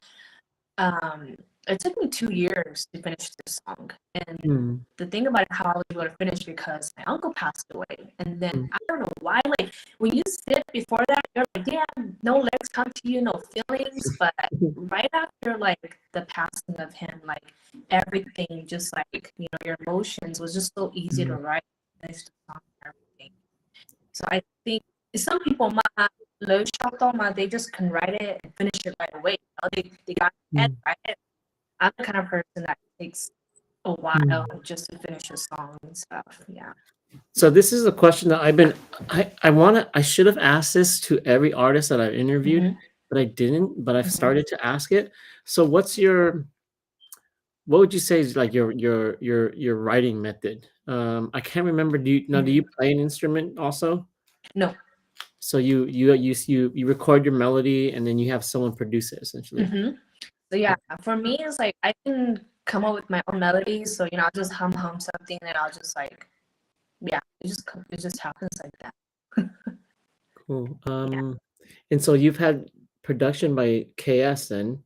it took me 2 years to finish this song. And the thing about how I was able to finish because my uncle passed away. And then I don't know why, like when you sit before that, you're like, damn, no legs come to you, no feelings. But right after like the passing of him, like everything just like, your emotions was just so easy to write, finish the song and everything. So I think some people they just can write it and finish it right away. They got it, right? I'm the kind of person that takes a while just to finish a song and stuff. Yeah. So this is a question that I should have asked this to every artist that I've interviewed, but I didn't, but I've started to ask it. So what would you say is like your writing method? I can't remember. Do you play an instrument also? No. So you record your melody and then you have someone produce it essentially. So yeah, for me it's like I can come up with my own melodies. So I'll just hum something and I'll just like it just happens like that. Cool. And so you've had production by KS then.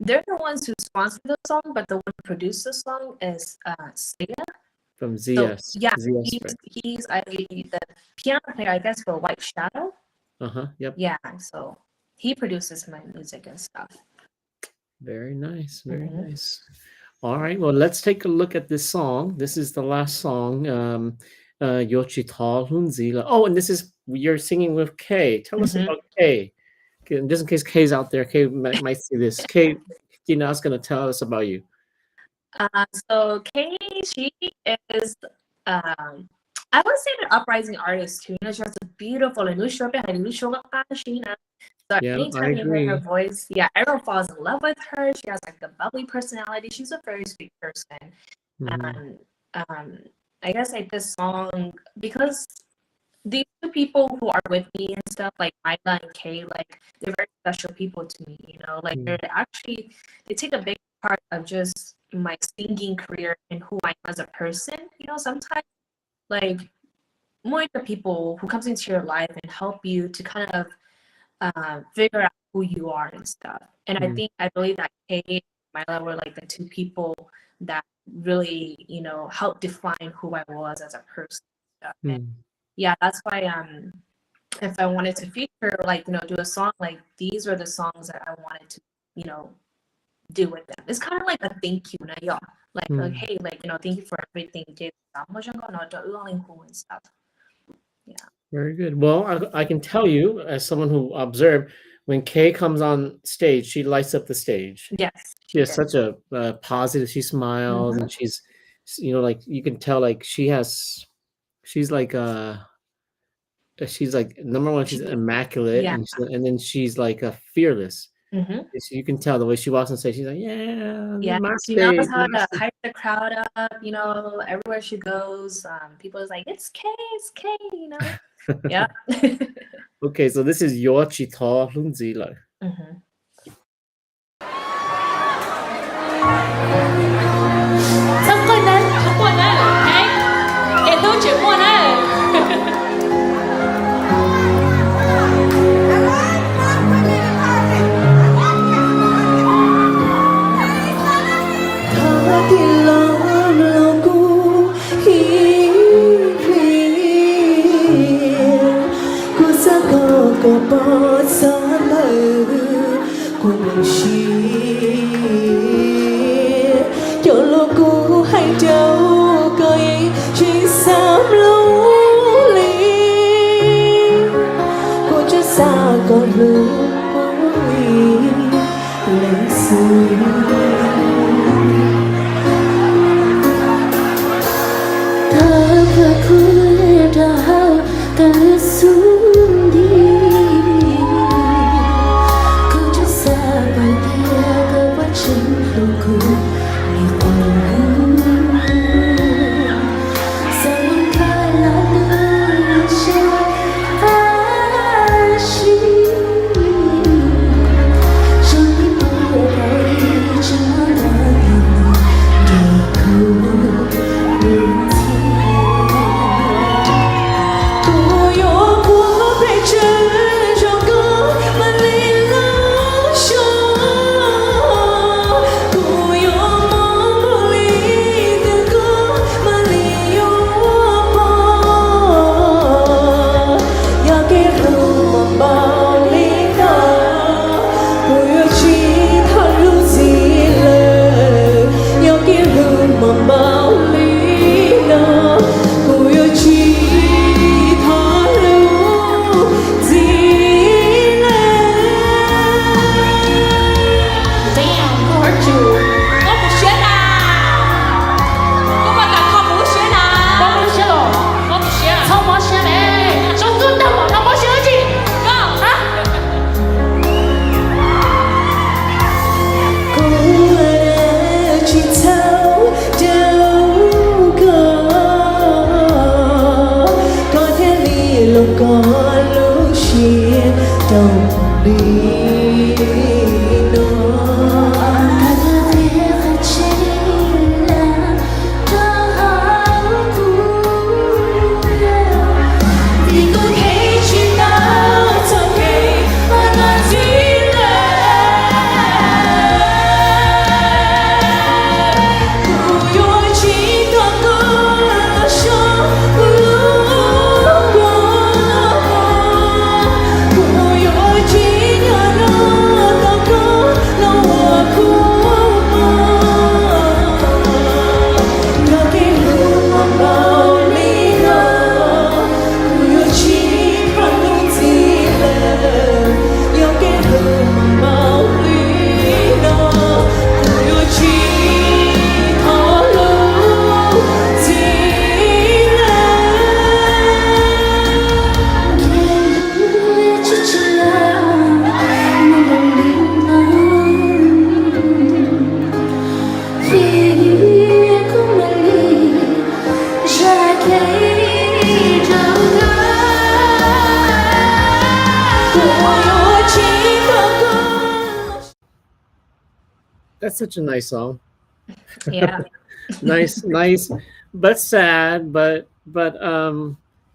They're the ones who sponsored the song, but the one who produced the song is Saya. From So ZS. yeah, ZS he's Spread. the piano player, I guess, for White Shadow. Yep. Yeah, so he produces my music and stuff. Very nice. Very Mhm. nice. All right. Well, let's take a look at this song. This is the last song. Yochi Tall Hunzila. Oh, and this is you're singing with Kay. Tell us Mhm. about Kay. Okay, just in case Kay's out there, Kay might see this. Kay, Kina's gonna tell us about you. So Kay, she is I would say an uprising artist too. She has a beautiful and Sheena. So Yeah, I anytime you hear her agree. voice, yeah, everyone falls in love with her. She has like the bubbly personality. She's a very sweet person. Mhm. And I guess like this song, because these two people who are with me and stuff, like Mila and Kay, like they're very special people to me, like Mm. they take a big part of just my singing career and who I am as a person. Sometimes like more the people who comes into your life and help you to kind of figure out who you are and stuff. And Mm. I believe that Kay and Mila were like the two people that really, helped define who I was as a person. And Mm. yeah, that's why if I wanted to feature like, do a song, like these are the songs that I wanted to, do with them. It's kind of like a thank you, yeah. Like, Mm. hey, like, thank you for everything you did. And stuff. Yeah. Very good. Well, I can tell you, as someone who observed, when Kay comes on stage, she lights up the stage. Yes. She has such a positive. She smiles, and she's, like you can tell, like she's like she's like number one, she's immaculate, Yeah. and then she's like fearless. Mm-hmm. You can tell the way she walks on stage. She's like, Yeah, my she knows stage, how my to stage. hype the crowd up, everywhere she goes. People is like, it's Kay, Yeah. Okay, so this is Yochi Ta Lunzila. Mm-hmm. Rất có nên, rất có nên. Đấy, em tôi chịu mua đấy. That's such a nice song. Yeah. Nice, but sad. But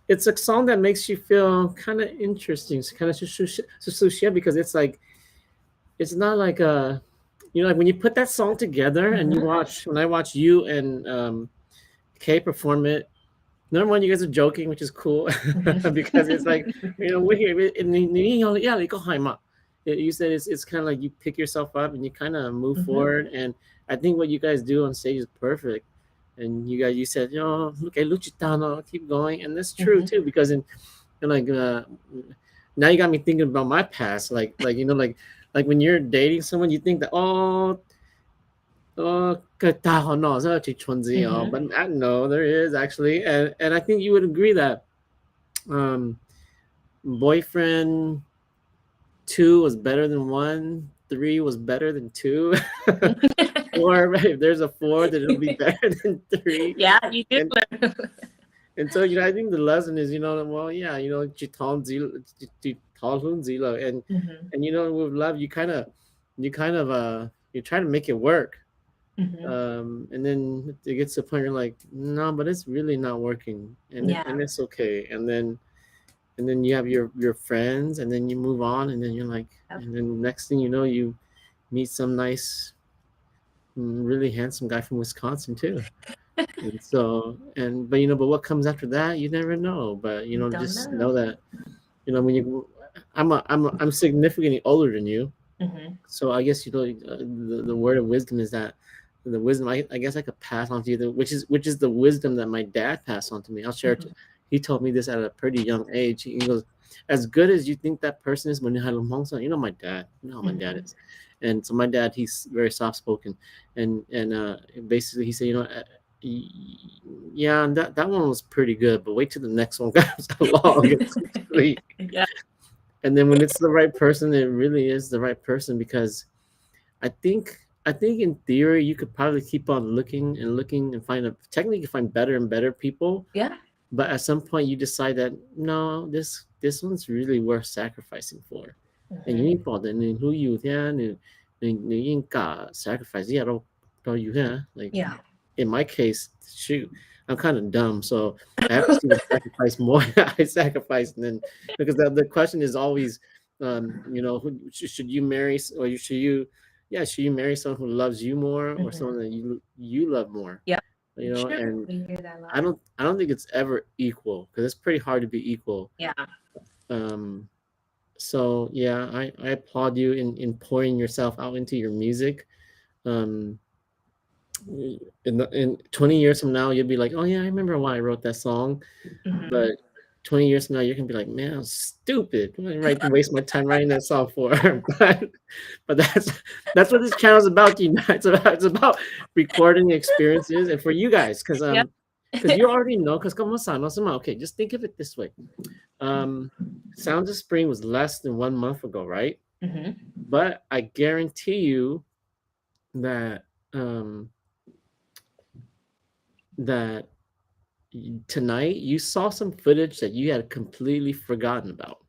it's a song that makes you feel kind of interesting, kind of because it's like it's not like like when you put that song together and you Mhm. watch when I watch you and Kay perform it. Number one, you guys are joking, which is cool because it's like we're here. Yeah, like, you said it's kind of like you pick yourself up and you kind of move Mhm. forward. And I think what you guys do on stage is perfect. And you said, look at Luchitano, keep going, and that's true Mhm. too because in like now you got me thinking about my past, like when you're dating someone, you think that cái tao nó rất là chỉ chuẩn gì, Mhm. but I know there is actually, and I think you would agree that um, boyfriend two was better than one, three was better than two, four. If there's a four, then it'll be better than three, Yeah, you do. and and so I think the lesson is well yeah chỉ thon gì chỉ thon hơn gì là Mhm. and with love you kind of you try to make it work. Mhm. And then it gets to the point you're like, no, but it's really not working, and Yeah. it's okay. And then you have your friends, and then you move on, and then you're like, Yep. and then next thing you know, you meet some nice, really handsome guy from Wisconsin too. And so, but what comes after that, you never know. But You don't just know. know that when I'm significantly older than you. Mhm. So I guess the word of wisdom is that the wisdom I guess I could pass on to you, which is the wisdom that my dad passed on to me. I'll share it. Mhm. He told me this at a pretty young age. He goes, as good as you think that person is, when you had Hmongoose, my dad. You know how my dad Mhm. is, and so my dad, he's very soft spoken, and basically he said, yeah, that one was pretty good, but wait till the next one comes along. It's sweet. Yeah. And then when it's the right person, it really is the right person because I think in theory you could probably keep on looking and looking and technically you can find better and better people, Yeah. but at some point you decide that no, this one's really worth sacrificing for. And you Mhm. ain't bought and who you and you ain't got sacrifice. Yeah, don't you have like Yeah. in my case, shoot, I'm kind of dumb, so I have to see the sacrifice more. I sacrifice, and then because the question is always, should you marry or should you marry someone who loves you more or Mhm. someone that you love more? Yep. True. And We hear that a I lot. don't I don't think it's ever equal because it's pretty hard to be equal. Yeah. Um, so yeah, I applaud you in pouring yourself out into your music. Um, in 20 years from now you'll be like, oh yeah, I remember why I wrote that song. Mhm. But 20 years from now you're gonna be like, man, I'm stupid, what did I waste my time writing that song for? but that's what this channel is about. It's about recording experiences and for you guys Yep. because you already know because okay, just think of it this way. Sounds of Spring was less than 1 month ago, right? Mhm. But I guarantee you that um that tonight you saw some footage that you had completely forgotten about.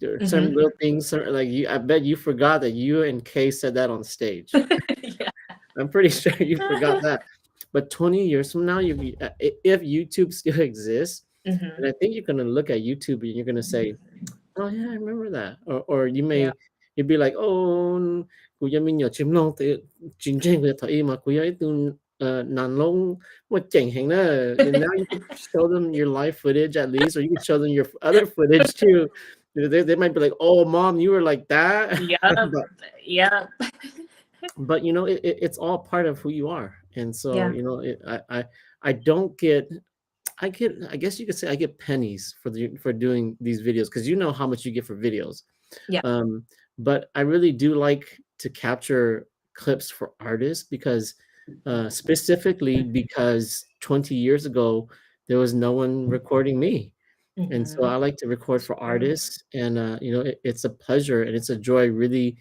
There are Mhm. certain little things, like I bet you forgot that you and Kay said that on stage. Yeah. I'm pretty sure you forgot that. But 20 years from now, if YouTube still exists, and Mhm. I think you're gonna look at YouTube and you're gonna say, "Oh yeah, I remember that," or Yeah. you'd be like, "Oh, Kuya Minyo chim long te chiến tranh của thầy mà Kuya ấy từ nàn long what chảnh hành đó." Then now you could show them your live footage at least, or you could show them your other footage too. They might be like, "Oh, mom, you were like that," Yep. but Yep. it's all part of who you are, and so Yeah. I don't get I guess you could say I get pennies for doing these videos because you know how much you get for videos. Yeah. Um, but I really do like to capture clips for artists because specifically because 20 years ago there was no one recording me. And so Mhm. I like to record for True. artists, and it's a pleasure and it's a joy really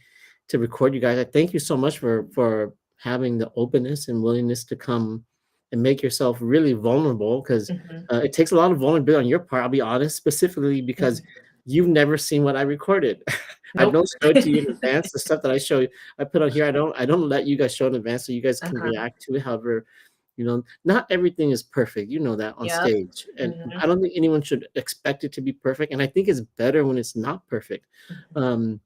to record you guys. I thank you so much for having the openness and willingness to come and make yourself really vulnerable because Mhm. it takes a lot of vulnerability on your part. I'll be honest, specifically because Mhm. you've never seen what I recorded, I Nope. don't show it to you in advance. The stuff that I put on here. I don't let you guys show in advance so you guys can Uh-huh. react to it. However, not everything is perfect. You know that on Yep. stage, and Mhm. I don't think anyone should expect it to be perfect. And I think it's better when it's not perfect. Mhm. Um,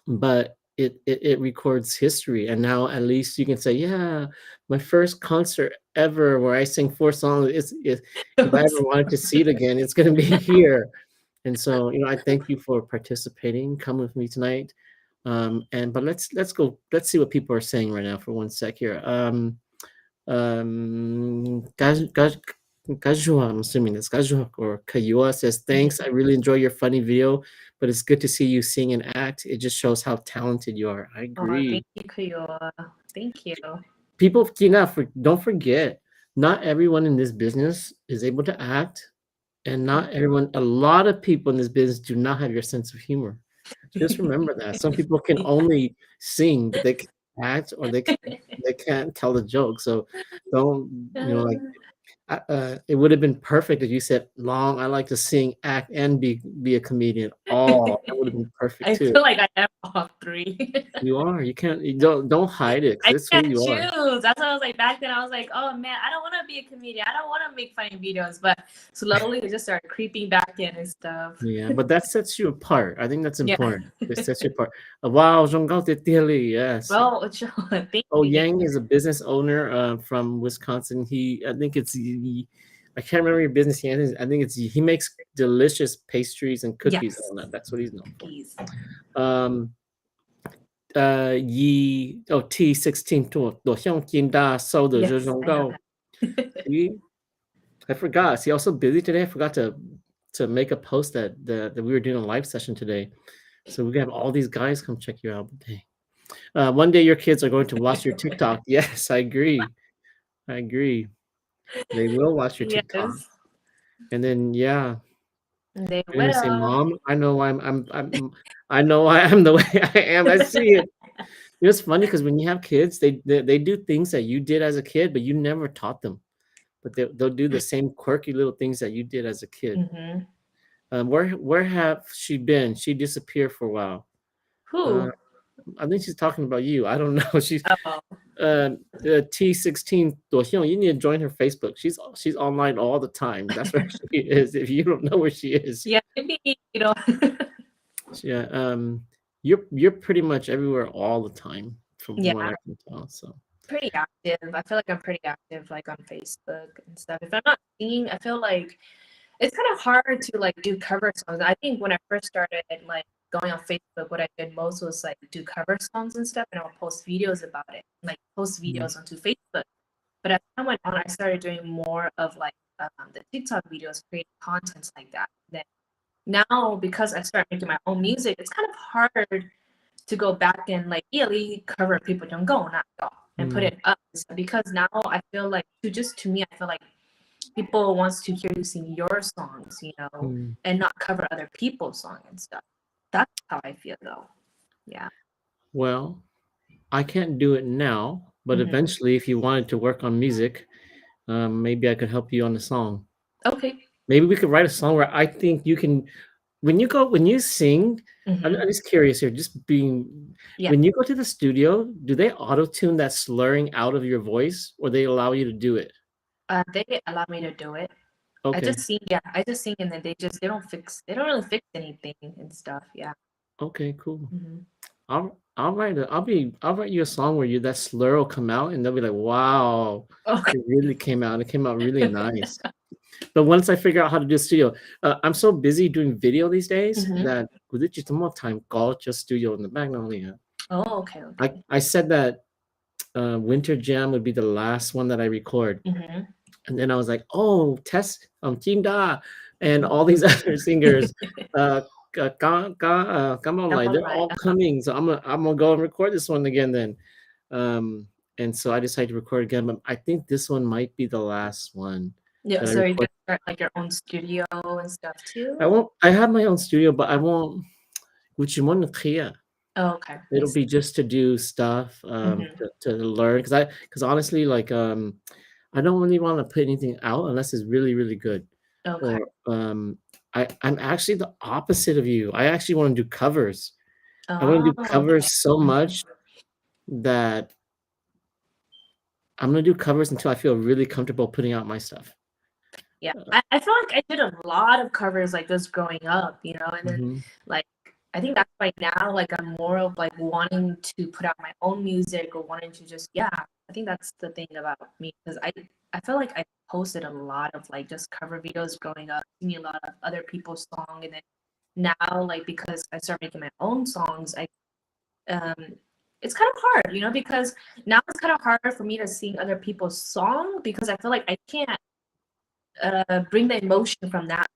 but it records history, and now at least you can say, yeah, my first concert ever where I sing 4 songs is if I ever wanted to see it again, it's gonna be here. And so, I thank you for participating. Come with me tonight. And but let's go. Let's see what people are saying right now for one sec here. Gajua, I'm assuming it's Gajua or Kayua says, thanks. I really enjoy your funny video, but it's good to see you sing and act. It just shows how talented you are. I Oh, agree. thank you, Kuyo. Thank you. People, Kina, don't forget, not everyone in this business is able to act, and not everyone, a lot of people in this business do not have your sense of humor. Just remember that. Some people can only sing, but they can't act, or they can't tell the joke. So don't, like, it would have been perfect if you said, "Long, I like to sing, act, and be a comedian." Oh, that would have been perfect I too. feel like I am all three. You are. You can't. You don't hide it, I because it's who can't you are. choose. That's what I was like back then. I was like, oh man, I don't want to be a comedian. I don't want to make funny videos. But slowly it just started creeping back in and stuff. Yeah, but that sets you apart. I think that's Yeah. important. It sets you apart. Wow, Zhonggao Tili, yes. Well, thank Oh, you. Yang is a business owner from Wisconsin. I think I can't remember your business. I think he makes delicious pastries and cookies. Yes. And all that. That's what he's known for. Please. T16 多向金大收的这 Yes, 种 I know 糕. See, I forgot. See, also busy today. I forgot to make a post that we were doing a live session today. So we have all these guys come check you out. Dang. One day your kids are going to watch your TikTok. Yes, I agree. I agree. They will watch your that. TikTok. Yes, And then yeah, they they're gonna say, will. "Mom, I know I know I am the way I am. I see it." It's funny because when you have kids, they do things that you did as a kid, but you never taught them. But they'll do the same quirky little things that you did as a kid. Mm-hmm. Where have she been? She disappeared for a while. Who? I think she's talking about you. I don't know. She's Oh, T16 Dohyun. You need to join her Facebook. She's online all the time. That's where she is. If you don't know where she is, yeah, maybe, you know. yeah. You're pretty much everywhere all the time, from Yeah. what I can tell. So Pretty active. I feel like I'm pretty active, like on Facebook and stuff. If I'm not singing, I feel like it's kind of hard to like do cover songs. I think when I first started like going on Facebook, what I did most was like do cover songs and stuff, and I'll post videos about it, like post videos onto Facebook. But as time went on, I started doing more of like the TikTok videos, creating content like that. Then now, because I started making my own music, it's kind of hard to go back and like really cover people don't go not go and put it up, because now I feel like to me I feel like people wants to hear you sing your songs, and not cover other people's songs and stuff. That's how I feel though. Yeah. well, I can't do it now, but Mhm. eventually, if you wanted to work on music, maybe I could help you on the song. Okay. Maybe we could write a song where I think you can. When you sing, I'm Mhm. just curious here. Just being, Yeah. when you go to the studio, do they auto tune that slurring out of your voice, or they allow you to do it? They allow me to do it. I Okay. just sing and then they don't really fix anything and stuff. Yeah. Okay. Cool. Mhm. I'll write you a song where that slur will come out, and they'll be like, "Wow, Okay. it really came out. It came out really nice." But once I figure out how to do studio, I'm so busy doing video these days Mhm. that with it just more time, call just studio in the Magnolia. Oh, okay. Okay. I said that Winter Jam would be the last one that I record, Mhm. and then I was like, "Oh, Tess, Jinda, and all these other singers, come on, like they're all coming, so I'm gonna go and record this one again then." And so I decided to record again, but I think this one might be the last one. Yeah. that I So you record. can start like your own studio and stuff too. I have my own studio, but I won't. Which you want to clear. Oh, okay. It'll be just to do stuff, to learn, because honestly, like, I don't really want to put anything out unless it's really, really good. Okay. Or I'm actually the opposite of you. I actually want to do covers. I want to do Oh, covers okay. so much that I'm gonna do covers until I feel really comfortable putting out my stuff. Yeah, I feel like I did a lot of covers like this growing up, and then Mhm. like I think that's why now like I'm more of like wanting to put out my own music or wanting to just I think that's the thing about me because I feel like I posted a lot of like just cover videos growing up, singing a lot of other people's songs, and then now like because I started making my own songs, um it's kind of hard, because now it's kind of hard for me to sing other people's song because I feel like I can't bring the emotion from that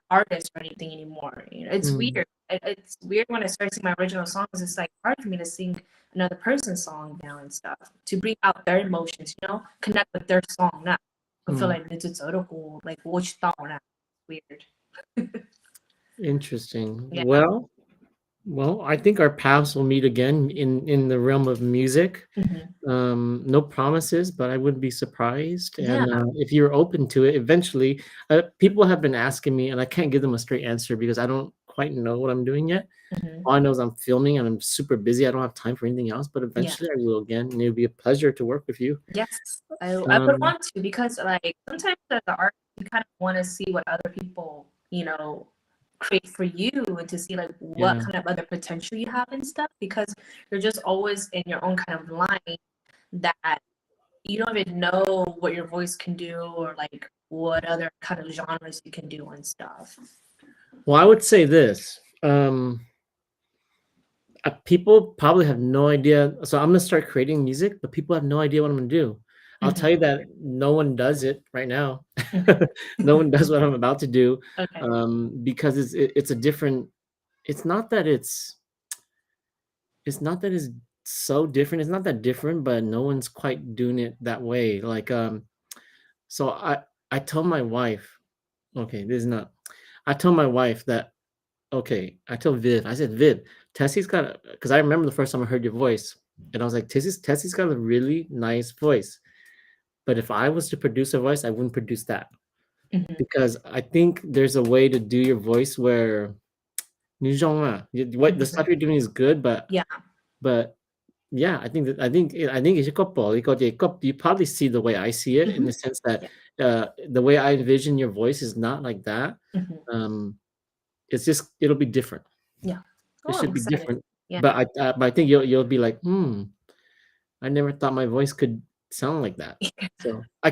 artist or anything anymore. It's Mm, weird. It's weird when I start singing my original songs. It's like hard for me to sing another person's song now and stuff to bring out their emotions. Connect with their song now. I feel mm. like it's like watch now. Weird. Interesting. Yeah. Well, I think our paths will meet again in the realm of music. Mhm. No promises, but I wouldn't be surprised. Yeah. And if you're open to it, eventually, people have been asking me, and I can't give them a straight answer because I don't quite know what I'm doing yet. Mhm. All I know is I'm filming and I'm super busy. I don't have time for anything else, but Yeah. eventually I will again, and it'll be a pleasure to work with you. Yes. I would Um, want to because like sometimes as an artist you kind of want to see what other people create for you and to see like what yeah. kind of other potential you have and stuff because you're just always in your own kind of line that you don't even know what your voice can do or like what other kind of genres you can do and stuff. Well, I would say this. People probably have no idea. So I'm gonna start creating music, but people have no idea what I'm gonna do. I'll tell you Mhm. that no one does it right now. Okay. No one does what I'm about to do, Okay. because it's a different. It's not that it's so different. It's not that different, but no one's quite doing it that way. Like so I told my wife, okay, this is not. I told my wife that okay, I told Viv, I said, Viv, Tessie's got because I remember the first time I heard your voice, and I was like, Tessie's got a really nice voice. But if I was to produce a voice, I wouldn't produce that Mhm. because I think there's a way to do your voice where what the stuff Mhm. you're doing is good, Yeah. but yeah, I think it's a couple. You probably see the way I see it in the Mhm. sense that Yeah. the way I envision your voice is not like that. Mhm. Um, it's just it'll be different. Yeah. It Oh, I'm should be excited. different. Yeah. But I think you'll be like, I never thought my voice could sound like that. So I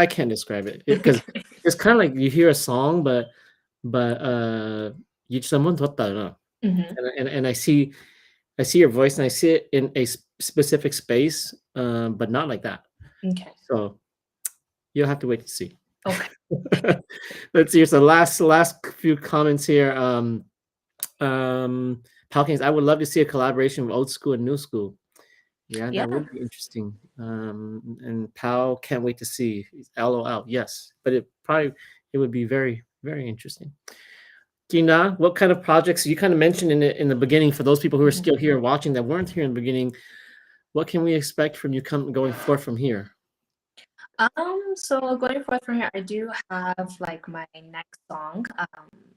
can't describe it because it's kind of like you hear a song, but you someone thought that Mhm. and I see your voice and I see it in a specific space, but not like that. Okay. So you'll have to wait to see. Okay. Let's see. So last few comments here. Palkins, I would love to see a collaboration with old school and new school. Yeah, Yeah. that would be interesting. And Pal can't wait to see. LOL. Yes, but it would be very very interesting. Kina, what kind of projects you kind of mentioned in the beginning for those people who are Mhm. still here watching that weren't here in the beginning? What can we expect from you going forth from here? So going forth from here, I do have like my next song.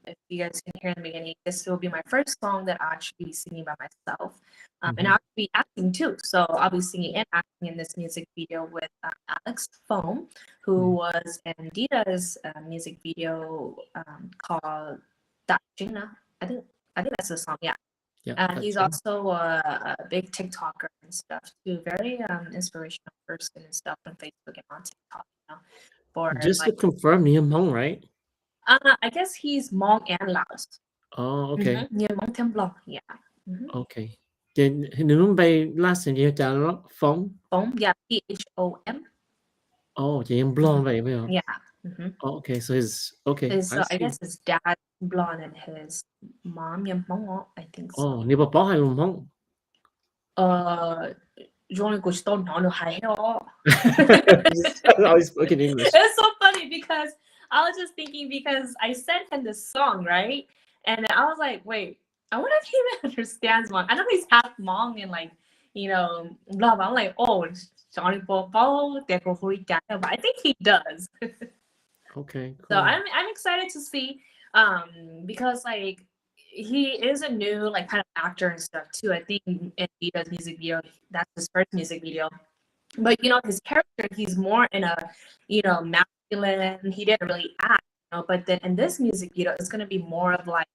If you guys can hear in the beginning, this will be my first song that I'll actually be singing by myself. And Mhm. I'll be acting too. So I'll be singing and acting in this music video with Alex Foam, who Mhm. was in Dita's music video called Ci Nra. I think that's the song. Yeah. Yeah, He's that's it. also a big TikToker and stuff too. Very inspirational person and stuff on Facebook and on TikTok. For Just to like, confirm, Liam Hong, right? I guess he's Hmong and Laos. Oh, okay. Yeah, Hmong Templong. Yeah. Mm-hmm. Okay. Then hình như nó bay last time you down nó phóng. Phom, yeah, Phom. Oh, chị em blonde vậy phải không? Yeah. Mm-hmm. Oh, okay, so his okay, His, I I see. guess his dad blonde and his mom Hmong. I think so. Oh,你爸爸係龍鳳。Johnny goes down on the high hill. I always spoke in English. It's so funny because I was just thinking because I sent him this song, right? And I was like, wait, I wonder if he even understands Hmong. I know he's half Hmong and like, blah blah. I'm like, oh, Johnny Popo, but I think he does. Okay, So cool. I'm excited to see, because like he is a new like kind of actor and stuff too. I think in Vita's music video, that's his first music video. But his character, he's more in a masculine. He didn't really act, but then in this music video, it's gonna be more of like,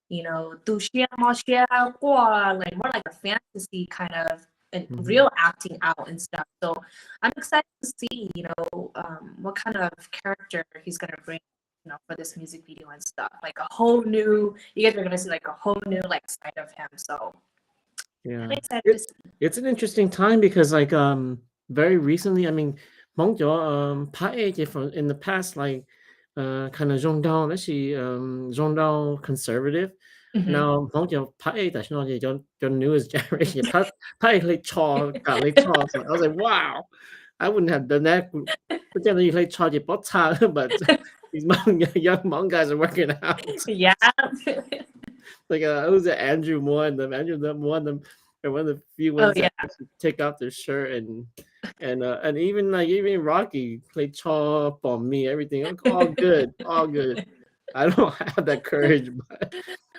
tu xia mo xia guo, like more like a fantasy kind of and real acting out and stuff. So I'm excited to see, what kind of character he's gonna bring, for this music video and stuff. Like a whole new, you guys are gonna see like a whole new like side of him. So I'm Yeah, excited to see. it's an interesting time because like very recently, I mean, Hmongoose from in the past like kind of zone down, actually zone down conservative. Now Hmongoose that's not your newest generation. So I was like, wow, I wouldn't have done that. But then you play charge it, but these young Hmong guys are working out. Yeah. Like who's it? Andrew won them. Andrew won them. They're one of the few ones that actually take off their shirt and even Rocky played chop on me. Everything all good, all good. I don't have that courage, but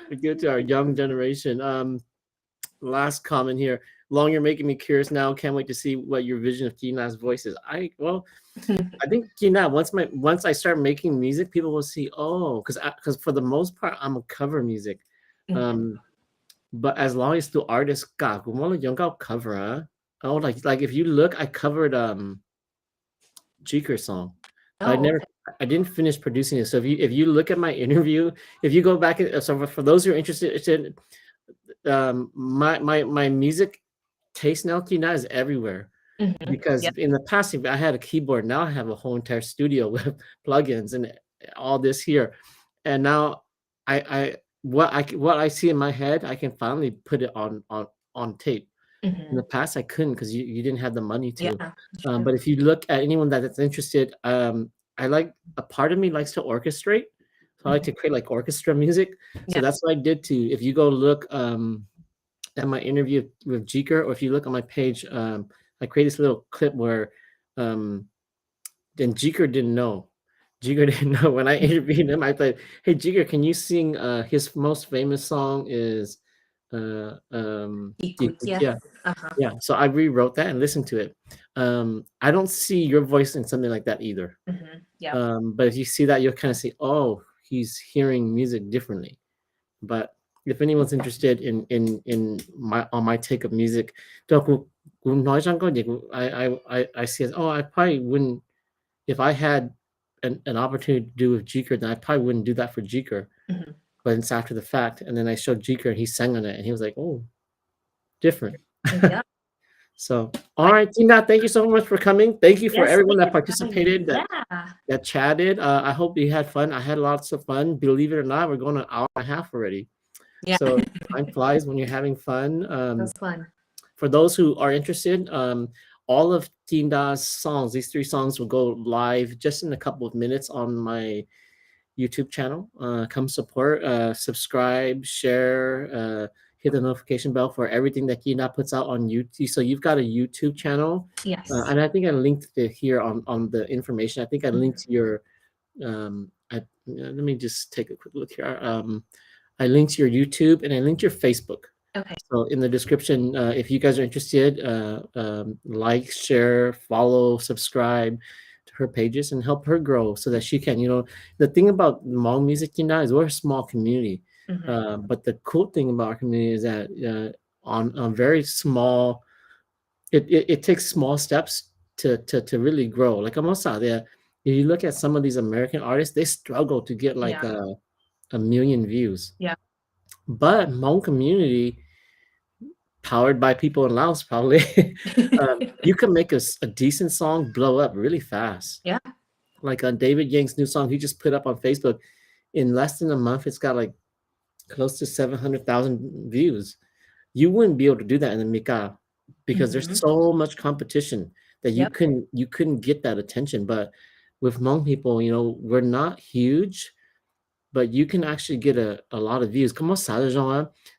we give it to our young generation. Last comment here. Long, you're making me curious now. Can't wait to see what your vision of Kina's voice is. I think Kina, once I start making music, people will see, oh, because for the most part I'm a cover music. But as long as the artist got cover, oh, like if you look, I covered Jeeker song. I didn't finish producing it. So if you look at my interview, if you go back, so for those who are interested, my music taste now, Kina, is everywhere. Because in the past, if I had a keyboard, now I have a whole entire studio with plugins and all this here. And now what I see in my head, I can finally put it on tape. In the past, I couldn't because you didn't have the money to. But if you look at anyone that's interested, I like, a part of me likes to orchestrate. So I like to create like orchestra music. So that's what I did too. If you go look at my interview with Jeeker, or if you look on my page, I created this little clip where then Jeeker didn't know. Jeeker didn't know when I interviewed him. I thought, hey Jeeker, can you sing his most famous song is yeah. So I rewrote that and listened to it. I don't see your voice in something like that either. But if you see that, you'll kind of see, oh, he's hearing music differently. But if anyone's interested in my take of music, I see as, oh, I probably wouldn't, if I had an opportunity to do with Jeeker, then I probably wouldn't do that for Jeeker. But it's after the fact, and then I showed Jeeker and he sang on it and he was like, oh, different. So all right, Tina, thank you so much for coming. Thank you for everyone that participated, that chatted. I hope you had fun. I had lots of fun. Believe it or not, we're going an hour and a half already. So time flies when you're having fun. That's fun. For those who are interested, all of Tinda's songs, these 3 songs, will go live just in a couple of minutes on my YouTube channel. Come support, subscribe, share, hit the notification bell for everything that Kina puts out on YouTube. So you've got a YouTube channel. Yes. And I think I linked it here on the information. I think I linked your, let me just take a quick look here. I linked your YouTube and I linked your Facebook. Okay. So in the description, if you guys are interested, like, share, follow, subscribe to her pages and help her grow so that she can, the thing about Hmong music is we're a small community. But the cool thing about our community is that on very small, it takes small steps to really grow. Like almost there, if you look at some of these American artists, they struggle to get like a million views. But Hmong community, powered by people in Laos, probably, you can make a decent song blow up really fast. Like on David Yang's new song he just put up on Facebook, in less than a month, it's got like close to 700,000 views. You wouldn't be able to do that in the Mika because there's so much competition that you couldn't get that attention. But with Hmong people, we're not huge, but you can actually get a lot of views.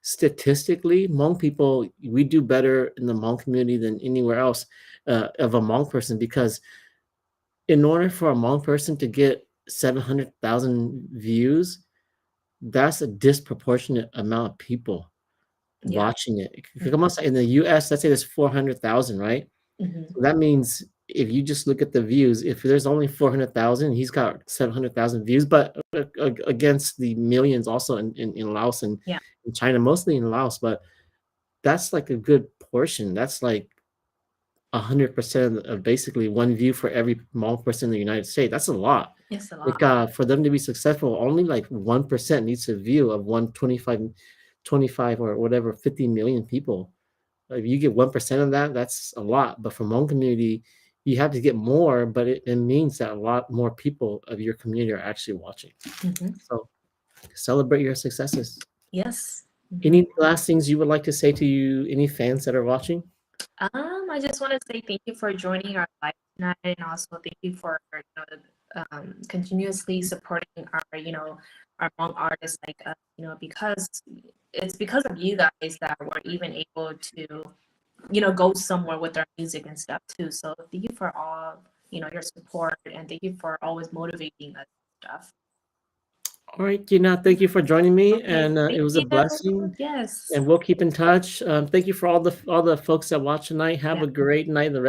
Statistically, Hmong people, we do better in the Hmong community than anywhere else of a Hmong person, because in order for a Hmong person to get 700,000 views, that's a disproportionate amount of people Yeah. watching it. Come on, in the US, let's say there's 400,000, right? Mhm. So that means if you just look at the views, if there's only 400,000, he's got 700,000 views, but against the millions also in Laos and Yeah. in China, mostly in Laos, but that's like a good portion. That's like 100% of basically one view for every Hmong person in the United States. That's a lot. It's a Like, lot. for them to be successful, only like 1% needs a view of 25 or whatever, 50 million people. If you get 1% of that, that's a lot. But for Hmong community, you have to get more, but it means that a lot more people of your community are actually watching. Mhm. So celebrate your successes. Yes. Mhm. Any last things you would like to say to any fans that are watching? I just want to say thank you for joining our live tonight, and also thank you for continuously supporting our our Hmong artists like us. Because it's because of you guys that we're even able to go somewhere with our music and stuff too. So thank you for all your support, and thank you for always motivating us and stuff. All right, Kina, thank you for joining me, Okay, and it thank was a you. blessing. Yes. And we'll keep in touch. Thank you for all the folks that watch tonight. Have Yeah. a great night. The rest